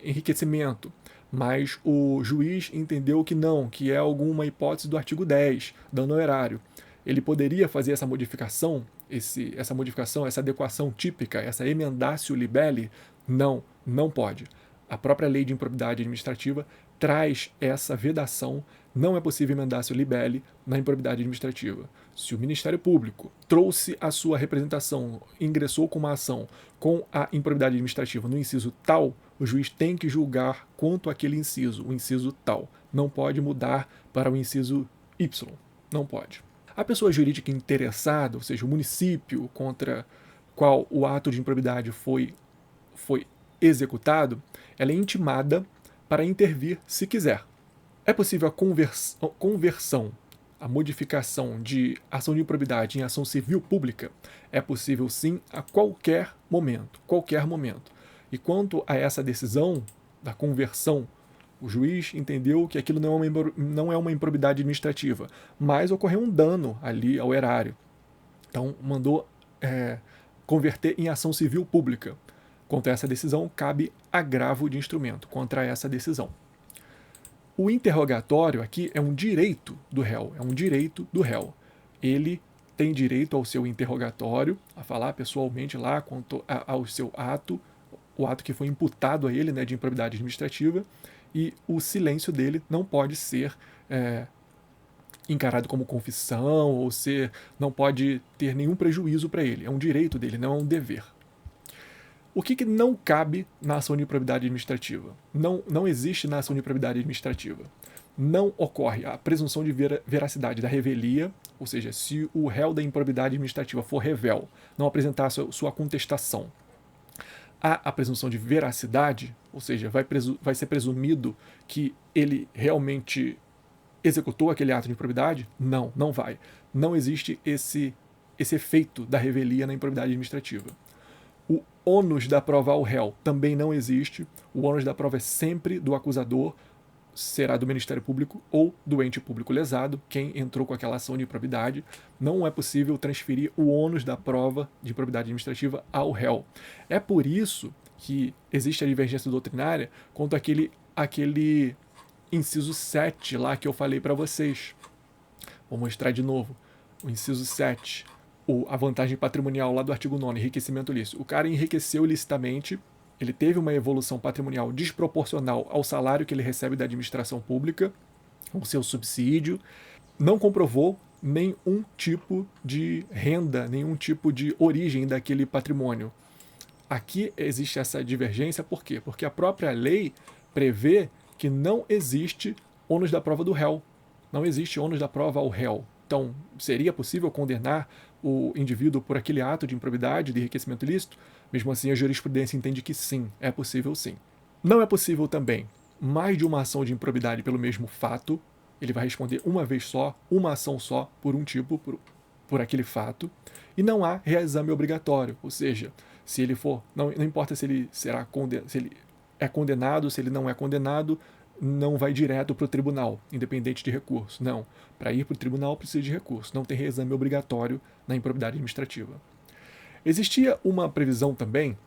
enriquecimento, mas o juiz entendeu que não, que é alguma hipótese do artigo 10, dano ao erário. Ele poderia fazer essa modificação, essa adequação típica, essa emendatio libelli? Não, não pode. A própria lei de improbidade administrativa traz essa vedação. Não é possível emendatio libelli na improbidade administrativa. Se o Ministério Público trouxe a sua representação, ingressou com uma ação com a improbidade administrativa no inciso tal, o juiz tem que julgar quanto àquele inciso, o inciso tal. Não pode mudar para o inciso Y. Não pode. A pessoa jurídica interessada, ou seja, o município contra qual o ato de improbidade foi executado, ela é intimada para intervir se quiser. É possível a conversão, a modificação de ação de improbidade em ação civil pública? É possível sim a qualquer momento, qualquer momento. E quanto a essa decisão da conversão, o juiz entendeu que aquilo não é uma improbidade administrativa, mas ocorreu um dano ali ao erário. Então mandou converter em ação civil pública. Contra essa decisão, cabe agravo de instrumento contra essa decisão. O interrogatório aqui é um direito do réu, Ele tem direito ao seu interrogatório, a falar pessoalmente lá quanto ao seu ato, o ato que foi imputado a ele, de improbidade administrativa, e o silêncio dele não pode ser encarado como confissão, ou não pode ter nenhum prejuízo para ele. É um direito dele, não é um dever. O que não cabe na ação de improbidade administrativa? Não existe na ação de improbidade administrativa. Não ocorre a presunção de veracidade da revelia, ou seja, se o réu da improbidade administrativa for revel, não apresentar sua contestação. Há a presunção de veracidade, ou seja, vai ser presumido que ele realmente executou aquele ato de improbidade? Não, não vai. Não existe esse efeito da revelia na improbidade administrativa. O ônus da prova ao réu também não existe. O ônus da prova é sempre do acusador, será do Ministério Público ou do ente público lesado, quem entrou com aquela ação de improbidade. Não é possível transferir o ônus da prova de improbidade administrativa ao réu. É por isso que existe a divergência doutrinária quanto àquele inciso 7 lá que eu falei para vocês. Vou mostrar de novo. O inciso 7. A vantagem patrimonial lá do artigo 9º, enriquecimento ilícito. O cara enriqueceu ilicitamente, ele teve uma evolução patrimonial desproporcional ao salário que ele recebe da administração pública, o seu subsídio, não comprovou nenhum tipo de renda, nenhum tipo de origem daquele patrimônio. Aqui existe essa divergência, por quê? Porque a própria lei prevê que não existe ônus da prova do réu. Não existe ônus da prova ao réu. Então, seria possível condenar o indivíduo por aquele ato de improbidade, de enriquecimento ilícito? Mesmo assim, a jurisprudência entende que sim, é possível sim. Não é possível também mais de uma ação de improbidade pelo mesmo fato. Ele vai responder uma vez só, uma ação só, por um tipo, por aquele fato. E não há reexame obrigatório, ou seja, se ele for, não importa se ele se ele é condenado, se ele não é condenado, não vai direto para o tribunal, independente de recurso. Não. Para ir para o tribunal precisa de recurso. Não tem reexame obrigatório na improbidade administrativa. Existia uma previsão também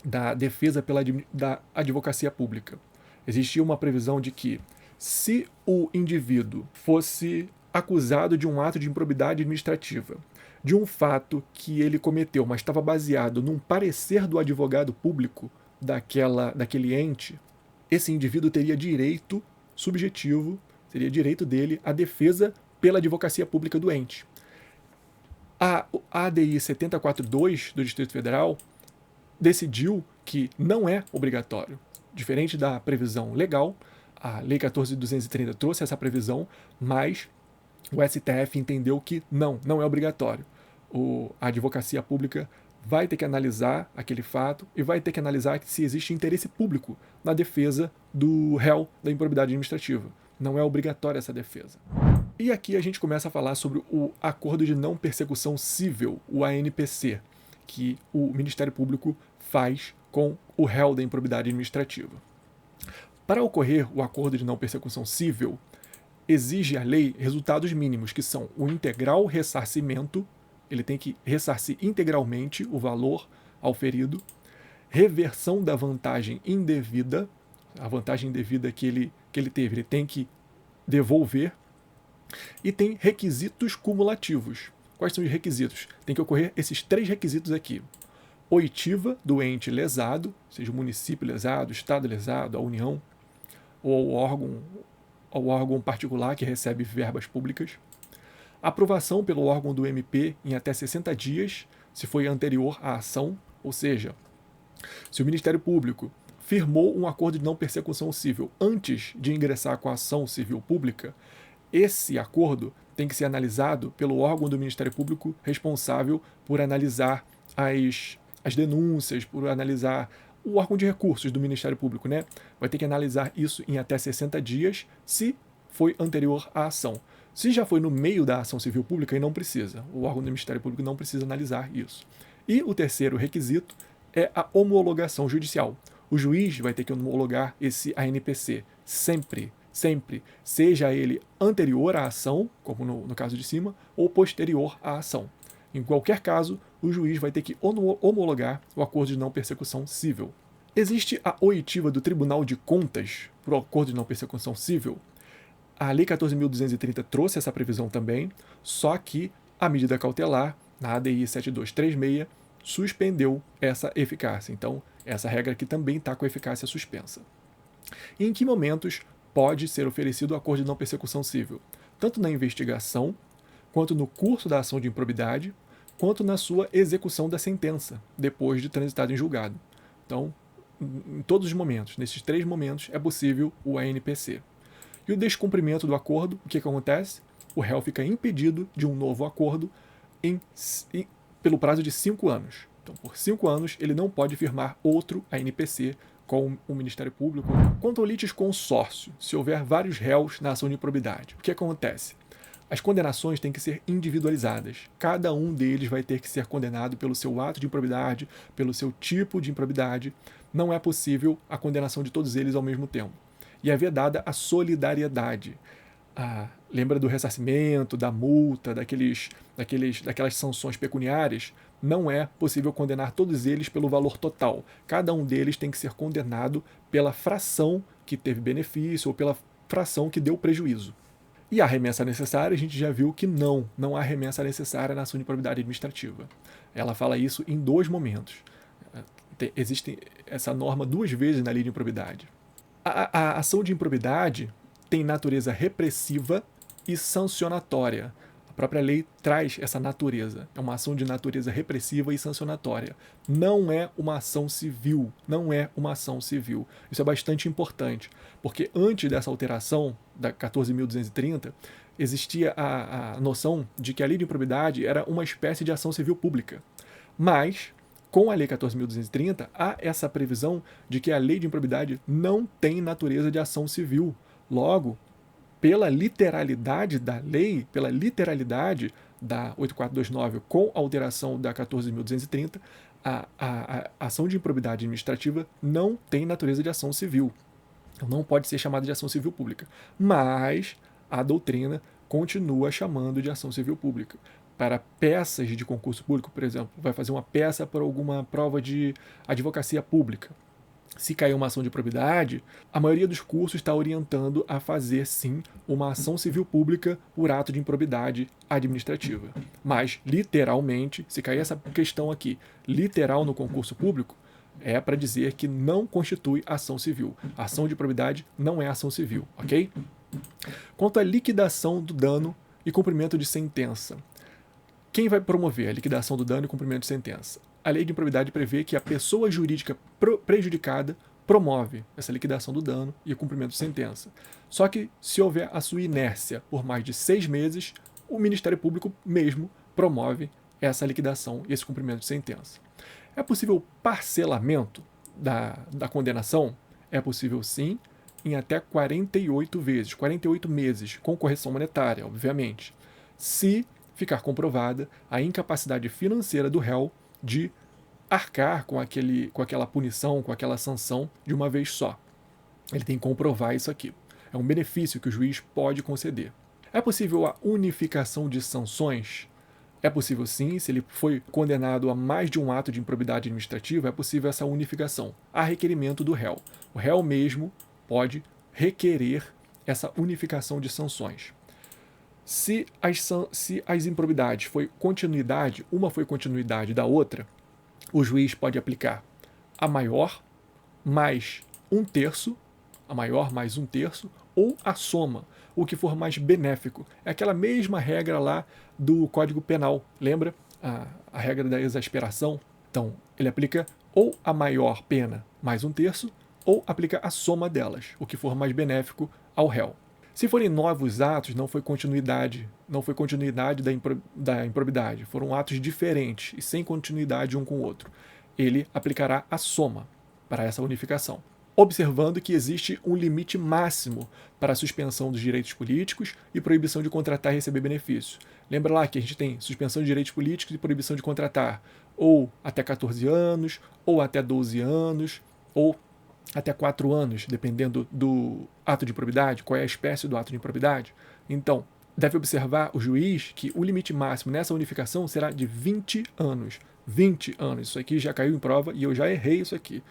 da defesa da advocacia pública. Existia uma previsão de que, se o indivíduo fosse acusado de um ato de improbidade administrativa, de um fato que ele cometeu, mas estava baseado num parecer do advogado público daquele ente, esse indivíduo teria direito subjetivo, seria direito dele à defesa pela advocacia pública do ente. A ADI 742 do Distrito Federal decidiu que não é obrigatório. Diferente da previsão legal, a Lei 14.230 trouxe essa previsão, mas o STF entendeu que não é obrigatório. A advocacia pública vai ter que analisar aquele fato e vai ter que analisar se existe interesse público na defesa do réu da improbidade administrativa. Não é obrigatória essa defesa. E aqui a gente começa a falar sobre o Acordo de Não Persecução Cível, o ANPC, que o Ministério Público faz com o réu da improbidade administrativa. Para ocorrer o Acordo de Não Persecução Cível, exige a lei resultados mínimos, que são o integral ressarcimento, ele tem que ressarcir integralmente o valor ao ferido, reversão da vantagem indevida, a vantagem indevida que ele teve, ele tem que devolver, e tem requisitos cumulativos. Quais são os requisitos? Tem que ocorrer esses 3 requisitos aqui. Oitiva do ente lesado, seja o município lesado, o estado lesado, a União, ou ao órgão particular que recebe verbas públicas. Aprovação pelo órgão do MP em até 60 dias, se foi anterior à ação, ou seja, se o Ministério Público firmou um acordo de não persecução civil antes de ingressar com a ação civil pública, esse acordo tem que ser analisado pelo órgão do Ministério Público responsável por analisar as denúncias, por analisar o órgão de recursos do Ministério Público, né? Vai ter que analisar isso em até 60 dias, se foi anterior à ação. Se já foi no meio da ação civil pública, aí não precisa. O órgão do Ministério Público não precisa analisar isso. E o terceiro requisito é a homologação judicial. O juiz vai ter que homologar esse ANPC sempre, seja ele anterior à ação, como no caso de cima, ou posterior à ação. Em qualquer caso, o juiz vai ter que homologar o acordo de não persecução civil. Existe a oitiva do Tribunal de Contas para o acordo de não persecução civil. A Lei 14.230 trouxe essa previsão também, só que a medida cautelar, na ADI 7236, suspendeu essa eficácia. Então, essa regra aqui também está com eficácia suspensa. E em que momentos pode ser oferecido o acordo de não persecução civil? Tanto na investigação, quanto no curso da ação de improbidade, quanto na sua execução da sentença, depois de transitado em julgado. Então, em todos os momentos, nesses 3 momentos, é possível o ANPC. E o descumprimento do acordo, o que acontece? O réu fica impedido de um novo acordo pelo prazo de 5 anos. Então, por 5 anos, ele não pode firmar outro ANPC com o Ministério Público. Quanto ao litisconsórcio, se houver vários réus na ação de improbidade, o que acontece? As condenações têm que ser individualizadas. Cada um deles vai ter que ser condenado pelo seu ato de improbidade, pelo seu tipo de improbidade. Não é possível a condenação de todos eles ao mesmo tempo. E é vedada a solidariedade. Lembra do ressarcimento, da multa, daquelas sanções pecuniárias? Não é possível condenar todos eles pelo valor total. Cada um deles tem que ser condenado pela fração que teve benefício ou pela fração que deu prejuízo. E a remessa necessária, a gente já viu que não há remessa necessária na ação de improbidade administrativa. Ela fala isso em 2 momentos. Existe essa norma 2 vezes na lei de improbidade. A ação de improbidade tem natureza repressiva e sancionatória. A própria lei traz essa natureza. É uma ação de natureza repressiva e sancionatória. Não é uma ação civil. Não é uma ação civil. Isso é bastante importante, porque antes dessa alteração da 14.230, existia a noção de que a lei de improbidade era uma espécie de ação civil pública. Mas, com a Lei 14.230, há essa previsão de que a lei de improbidade não tem natureza de ação civil. Logo, pela literalidade da lei, pela literalidade da 8429 com a alteração da 14.230, a ação de improbidade administrativa não tem natureza de ação civil. Não pode ser chamada de ação civil pública. Mas a doutrina continua chamando de ação civil pública. Para peças de concurso público, por exemplo, vai fazer uma peça para alguma prova de advocacia pública. Se cair uma ação de improbidade, a maioria dos cursos está orientando a fazer, sim, uma ação civil pública por ato de improbidade administrativa. Mas, literalmente, se cair essa questão aqui, literal no concurso público, é para dizer que não constitui ação civil. A ação de improbidade não é ação civil, ok? Quanto à liquidação do dano e cumprimento de sentença, quem vai promover a liquidação do dano e cumprimento de sentença? A lei de improbidade prevê que a pessoa jurídica prejudicada promove essa liquidação do dano e o cumprimento de sentença. Só que, se houver a sua inércia por mais de 6 meses, o Ministério Público mesmo promove essa liquidação e esse cumprimento de sentença. É possível parcelamento da condenação? É possível, sim, em até 48 vezes, 48 meses, com correção monetária, obviamente, se ficar comprovada a incapacidade financeira do réu de arcar com aquela punição, com aquela sanção de uma vez só. Ele tem que comprovar isso aqui. É um benefício que o juiz pode conceder. É possível a unificação de sanções? É possível sim, se ele foi condenado a mais de um ato de improbidade administrativa, é possível essa unificação, a requerimento do réu. O réu mesmo pode requerer essa unificação de sanções. Se as improbidades foi continuidade, uma foi continuidade da outra, o juiz pode aplicar a maior mais um terço, a maior mais um terço, ou a soma, o que for mais benéfico. É aquela mesma regra lá do Código Penal, lembra? A regra da exasperação. Então, ele aplica ou a maior pena mais um terço, ou aplica a soma delas, o que for mais benéfico ao réu. Se forem novos atos, não foi continuidade da improbidade, foram atos diferentes e sem continuidade um com o outro. Ele aplicará a soma para essa unificação, observando que existe um limite máximo para a suspensão dos direitos políticos e proibição de contratar e receber benefícios. Lembra lá que a gente tem suspensão de direitos políticos e proibição de contratar, ou até 14 anos, ou até 12 anos, ou até 4 anos, dependendo do ato de improbidade, qual é a espécie do ato de improbidade. Então, deve observar o juiz que o limite máximo nessa unificação será de 20 anos. 20 anos. Isso aqui já caiu em prova e eu já errei isso aqui.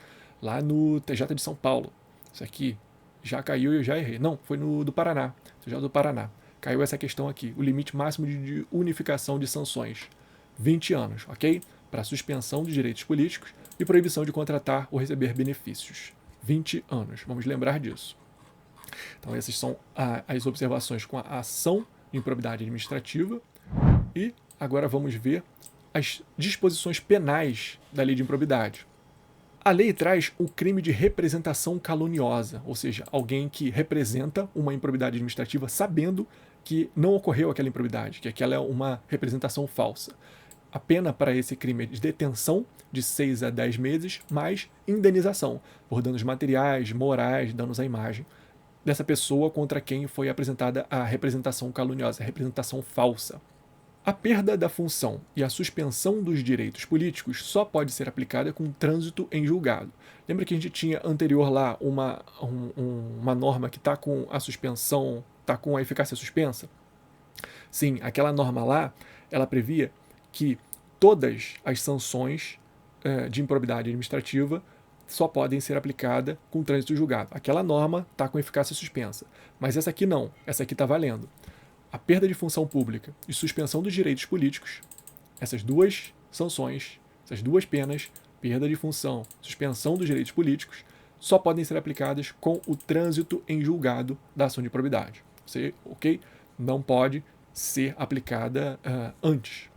Lá no TJ de São Paulo. Isso aqui já caiu e eu já errei. Não, foi no do Paraná. TJ do Paraná. Caiu essa questão aqui. O limite máximo de unificação de sanções. 20 anos, ok? Para suspensão de direitos políticos e proibição de contratar ou receber benefícios. 20 anos. Vamos lembrar disso. Então, essas são as observações com a ação de improbidade administrativa. E agora vamos ver as disposições penais da lei de improbidade. A lei traz o crime de representação caluniosa, ou seja, alguém que representa uma improbidade administrativa sabendo que não ocorreu aquela improbidade, que aquela é uma representação falsa. A pena para esse crime é de detenção de 6 a 10 meses, mais indenização por danos materiais, morais, danos à imagem dessa pessoa contra quem foi apresentada a representação caluniosa, a representação falsa. A perda da função e a suspensão dos direitos políticos só pode ser aplicada com trânsito em julgado. Lembra que a gente tinha anterior lá uma norma que está com a suspensão, está com a eficácia suspensa? Sim, aquela norma lá, ela previa que todas as sanções de improbidade administrativa só podem ser aplicadas com trânsito julgado. Aquela norma está com eficácia suspensa, mas essa aqui não, essa aqui está valendo. A perda de função pública e suspensão dos direitos políticos, essas duas sanções, essas duas penas, perda de função, suspensão dos direitos políticos, só podem ser aplicadas com o trânsito em julgado da ação de improbidade. Ok? Não pode ser aplicada antes.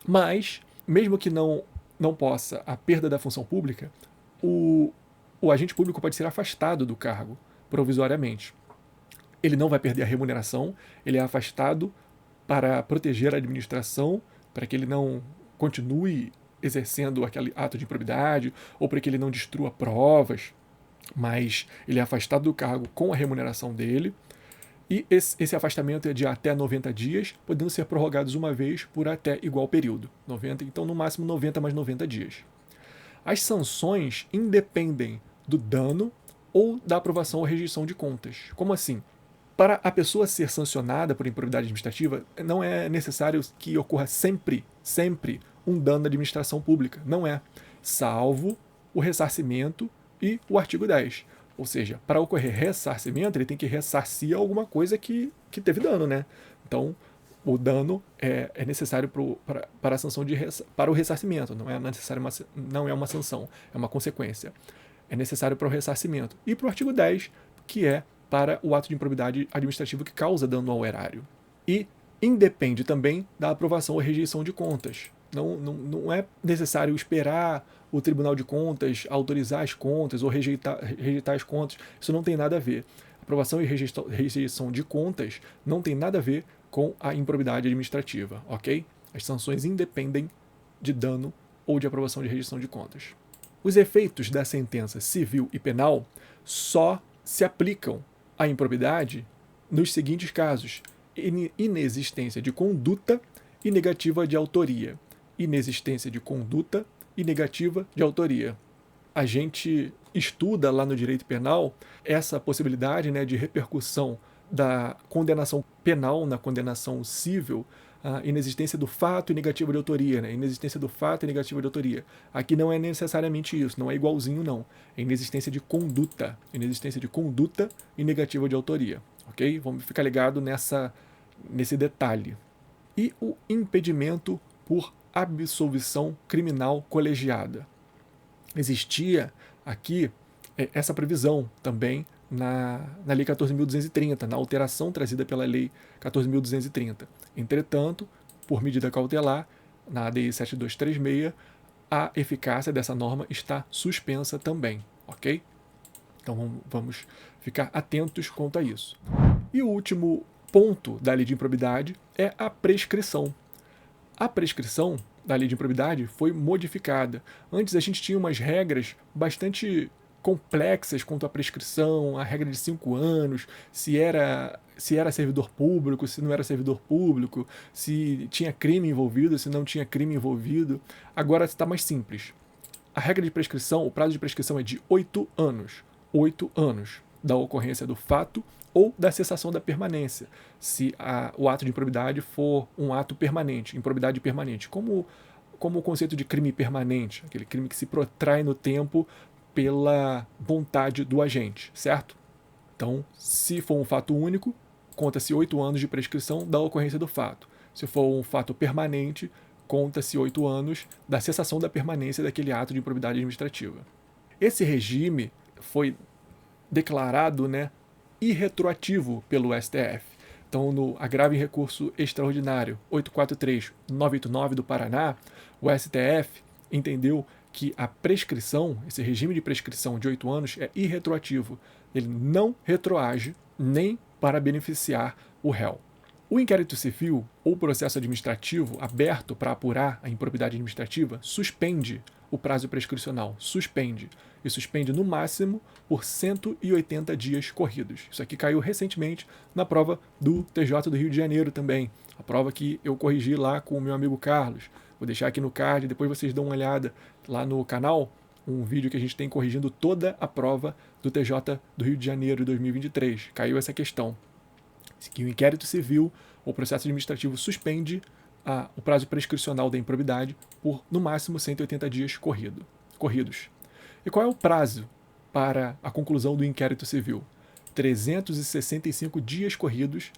Mas, mesmo que não possa a perda da função pública, o agente público pode ser afastado do cargo provisoriamente. ele não vai perder a remuneração, ele é afastado para proteger a administração, para que ele não continue exercendo aquele ato de improbidade, ou para que ele não destrua provas, mas ele é afastado do cargo com a remuneração dele. E esse afastamento é de até 90 dias, podendo ser prorrogados uma vez por até igual período. 90, então, no máximo 90 mais 90 dias. As sanções independem do dano ou da aprovação ou rejeição de contas. Como assim? Para a pessoa ser sancionada por improbidade administrativa, não é necessário que ocorra sempre um dano da administração pública. Não é. Salvo o ressarcimento e o artigo 10. Ou seja, para ocorrer ressarcimento, ele tem que ressarcir alguma coisa que teve dano, né? Então, o dano é necessário para a sanção para o ressarcimento, não é uma sanção, é uma consequência. É necessário para o ressarcimento. E para o artigo 10, que é para o ato de improbidade administrativa que causa dano ao erário. E independe também da aprovação ou rejeição de contas. Não é necessário esperar o Tribunal de Contas autorizar as contas ou rejeitar as contas. Isso não tem nada a ver. Aprovação e rejeição de contas não tem nada a ver com a improbidade administrativa, ok? As sanções independem de dano ou de aprovação de rejeição de contas. Os efeitos da sentença civil e penal só se aplicam à improbidade nos seguintes casos: inexistência de conduta e negativa de autoria. Inexistência de conduta e negativa de autoria. A gente estuda lá no direito penal essa possibilidade, né, de repercussão da condenação penal na condenação civil, a inexistência do fato e negativa de autoria, né? Inexistência do fato e negativa de autoria. Aqui não é necessariamente isso, não é igualzinho não. É inexistência de conduta e negativa de autoria, ok? Vamos ficar ligado nesse detalhe. E o impedimento por absolvição criminal colegiada. Existia aqui essa previsão também na Lei 14.230, na alteração trazida pela Lei 14.230. Entretanto, por medida cautelar, na ADI 7236, a eficácia dessa norma está suspensa também, ok? Então vamos ficar atentos quanto a isso. E o último ponto da lei de improbidade é a prescrição. A prescrição da lei de improbidade foi modificada. Antes a gente tinha umas regras bastante complexas quanto à prescrição, a regra de 5 anos, se era servidor público, se não era servidor público, se tinha crime envolvido, se não tinha crime envolvido. Agora está mais simples. A regra de prescrição, o prazo de prescrição é de 8 anos. 8 anos da ocorrência do fato ou da cessação da permanência, se o ato de improbidade for um ato permanente, improbidade permanente, como o conceito de crime permanente, aquele crime que se protrai no tempo pela vontade do agente, certo? Então, se for um fato único, conta-se 8 anos de prescrição da ocorrência do fato. Se for um fato permanente, conta-se 8 anos da cessação da permanência daquele ato de improbidade administrativa. Esse regime foi declarado, né, irretroativo pelo STF. Então, no agravo em recurso extraordinário 843-989 do Paraná, o STF entendeu que a prescrição, esse regime de prescrição de 8 anos é irretroativo. Ele não retroage nem para beneficiar o réu. O inquérito civil ou processo administrativo aberto para apurar a improbidade administrativa suspende o prazo prescricional, suspende. E suspende no máximo por 180 dias corridos. Isso aqui caiu recentemente na prova do TJ do Rio de Janeiro também. A prova que eu corrigi lá com o meu amigo Carlos. Vou deixar aqui no card, depois vocês dão uma olhada lá no canal, um vídeo que a gente tem corrigindo toda a prova do TJ do Rio de Janeiro de 2023. Caiu essa questão. Que o inquérito civil ou processo administrativo suspende o prazo prescricional da improbidade por, no máximo, 180 dias corridos. E qual é o prazo para a conclusão do inquérito civil? 365 dias corridos,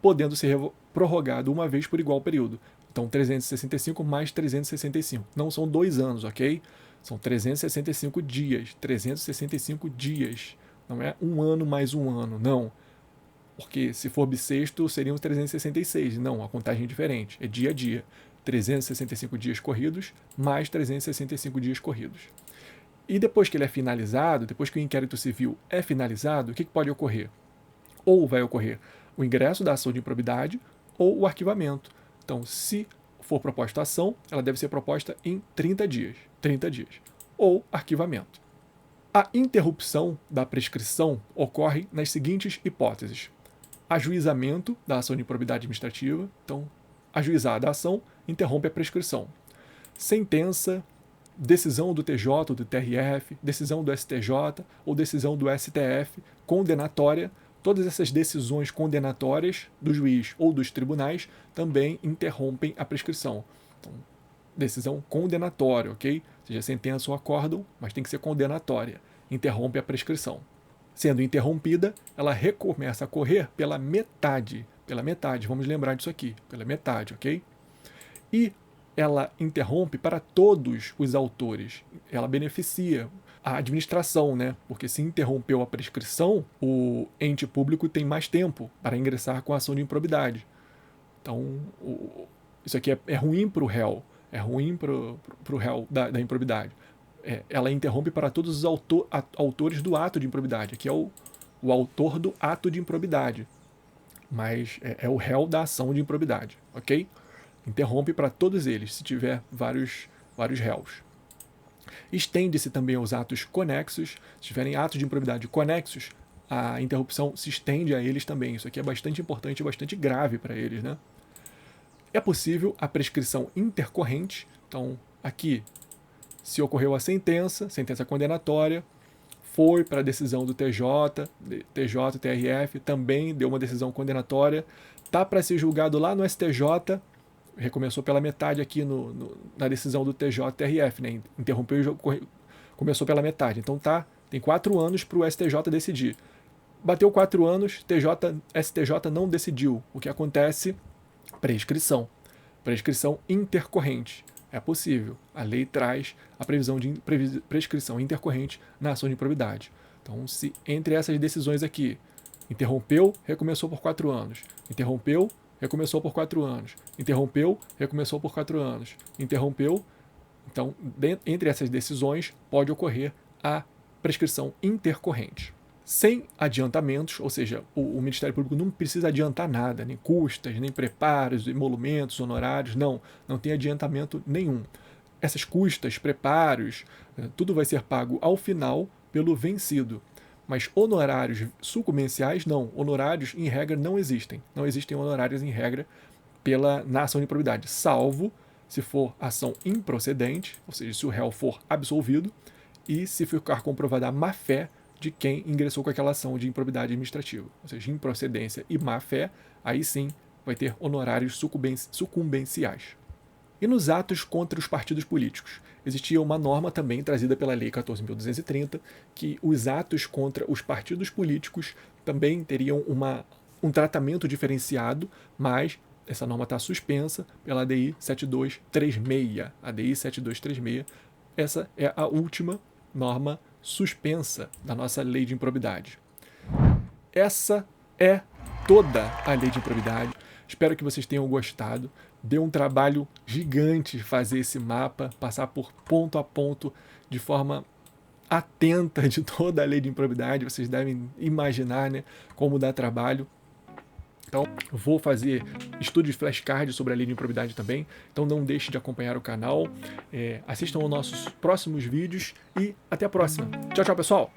podendo ser prorrogado uma vez por igual período. Então, 365 mais 365. Não são 2 anos, ok? São 365 dias. 365 dias. Não é um ano mais um ano, não. Porque se for bissexto, seriam 366. Não, a contagem é diferente. É dia a dia. 365 dias corridos mais 365 dias corridos. E depois que ele é finalizado, depois que o inquérito civil é finalizado, o que pode ocorrer? ou vai ocorrer o ingresso da ação de improbidade ou o arquivamento. Então, se for proposta a ação, ela deve ser proposta em 30 dias, ou arquivamento. A interrupção da prescrição ocorre nas seguintes hipóteses: ajuizamento da ação de improbidade administrativa, então, ajuizada a ação, interrompe a prescrição. Sentença, decisão do TJ ou do TRF, decisão do STJ ou decisão do STF, condenatória, todas essas decisões condenatórias do juiz ou dos tribunais também interrompem a prescrição. Então, decisão condenatória, ok? Seja sentença ou acórdão, mas tem que ser condenatória. Interrompe a prescrição. Sendo interrompida, ela recomeça a correr pela metade, vamos lembrar disso aqui, pela metade, ok? E ela interrompe para todos os autores, ela beneficia a administração, né? Porque se interrompeu a prescrição, o ente público tem mais tempo para ingressar com a ação de improbidade. Então, isso aqui é ruim para o réu, é ruim para o réu da improbidade. Ela interrompe para todos os autores do ato de improbidade. Aqui é o autor do ato de improbidade, mas é o réu da ação de improbidade, ok? Interrompe para todos eles, se tiver vários réus. Estende-se também aos atos conexos. Se tiverem atos de improbidade conexos, a interrupção se estende a eles também. Isso aqui é bastante importante e bastante grave para eles, né? É possível a prescrição intercorrente. Então, aqui, se ocorreu a sentença condenatória, foi para a decisão do TJ, TRF, também deu uma decisão condenatória, está para ser julgado lá no STJ, recomeçou pela metade aqui na decisão do TJ, TRF, né? Interrompeu e começou pela metade. Então tem 4 anos para o STJ decidir. Bateu 4 anos, STJ não decidiu. O que acontece? Prescrição intercorrente. É possível. A lei traz a previsão de prescrição intercorrente na ação de improbidade. Então, se entre essas decisões aqui, interrompeu, recomeçou por 4 anos. Interrompeu, recomeçou por 4 anos. Interrompeu, recomeçou por 4 anos. Interrompeu. Então, entre essas decisões, pode ocorrer a prescrição intercorrente. Sem adiantamentos, ou seja, o Ministério Público não precisa adiantar nada, nem custas, nem preparos, emolumentos, honorários, não tem adiantamento nenhum. Essas custas, preparos, tudo vai ser pago ao final pelo vencido. Mas honorários sucumbenciais, não. Honorários, em regra, não existem. Não existem honorários, em regra, na ação de improbidade, salvo se for ação improcedente, ou seja, se o réu for absolvido, e se ficar comprovada a má-fé de quem ingressou com aquela ação de improbidade administrativa. Ou seja, improcedência e má-fé, aí sim vai ter honorários sucumbenciais. E nos atos contra os partidos políticos? Existia uma norma também trazida pela Lei 14.230, que os atos contra os partidos políticos também teriam um tratamento diferenciado, mas essa norma está suspensa pela ADI 7236. ADI 7236, essa é a última norma suspensa da nossa lei de improbidade. Essa é toda a lei de improbidade. Espero que vocês tenham gostado. Deu um trabalho gigante fazer esse mapa, passar por ponto a ponto de forma atenta de toda a lei de improbidade. Vocês devem imaginar, né, como dá trabalho. Então, vou fazer estudos de flashcard sobre a lei de improbidade também. Então, não deixe de acompanhar o canal. Assistam aos nossos próximos vídeos e até a próxima. Tchau, tchau, pessoal!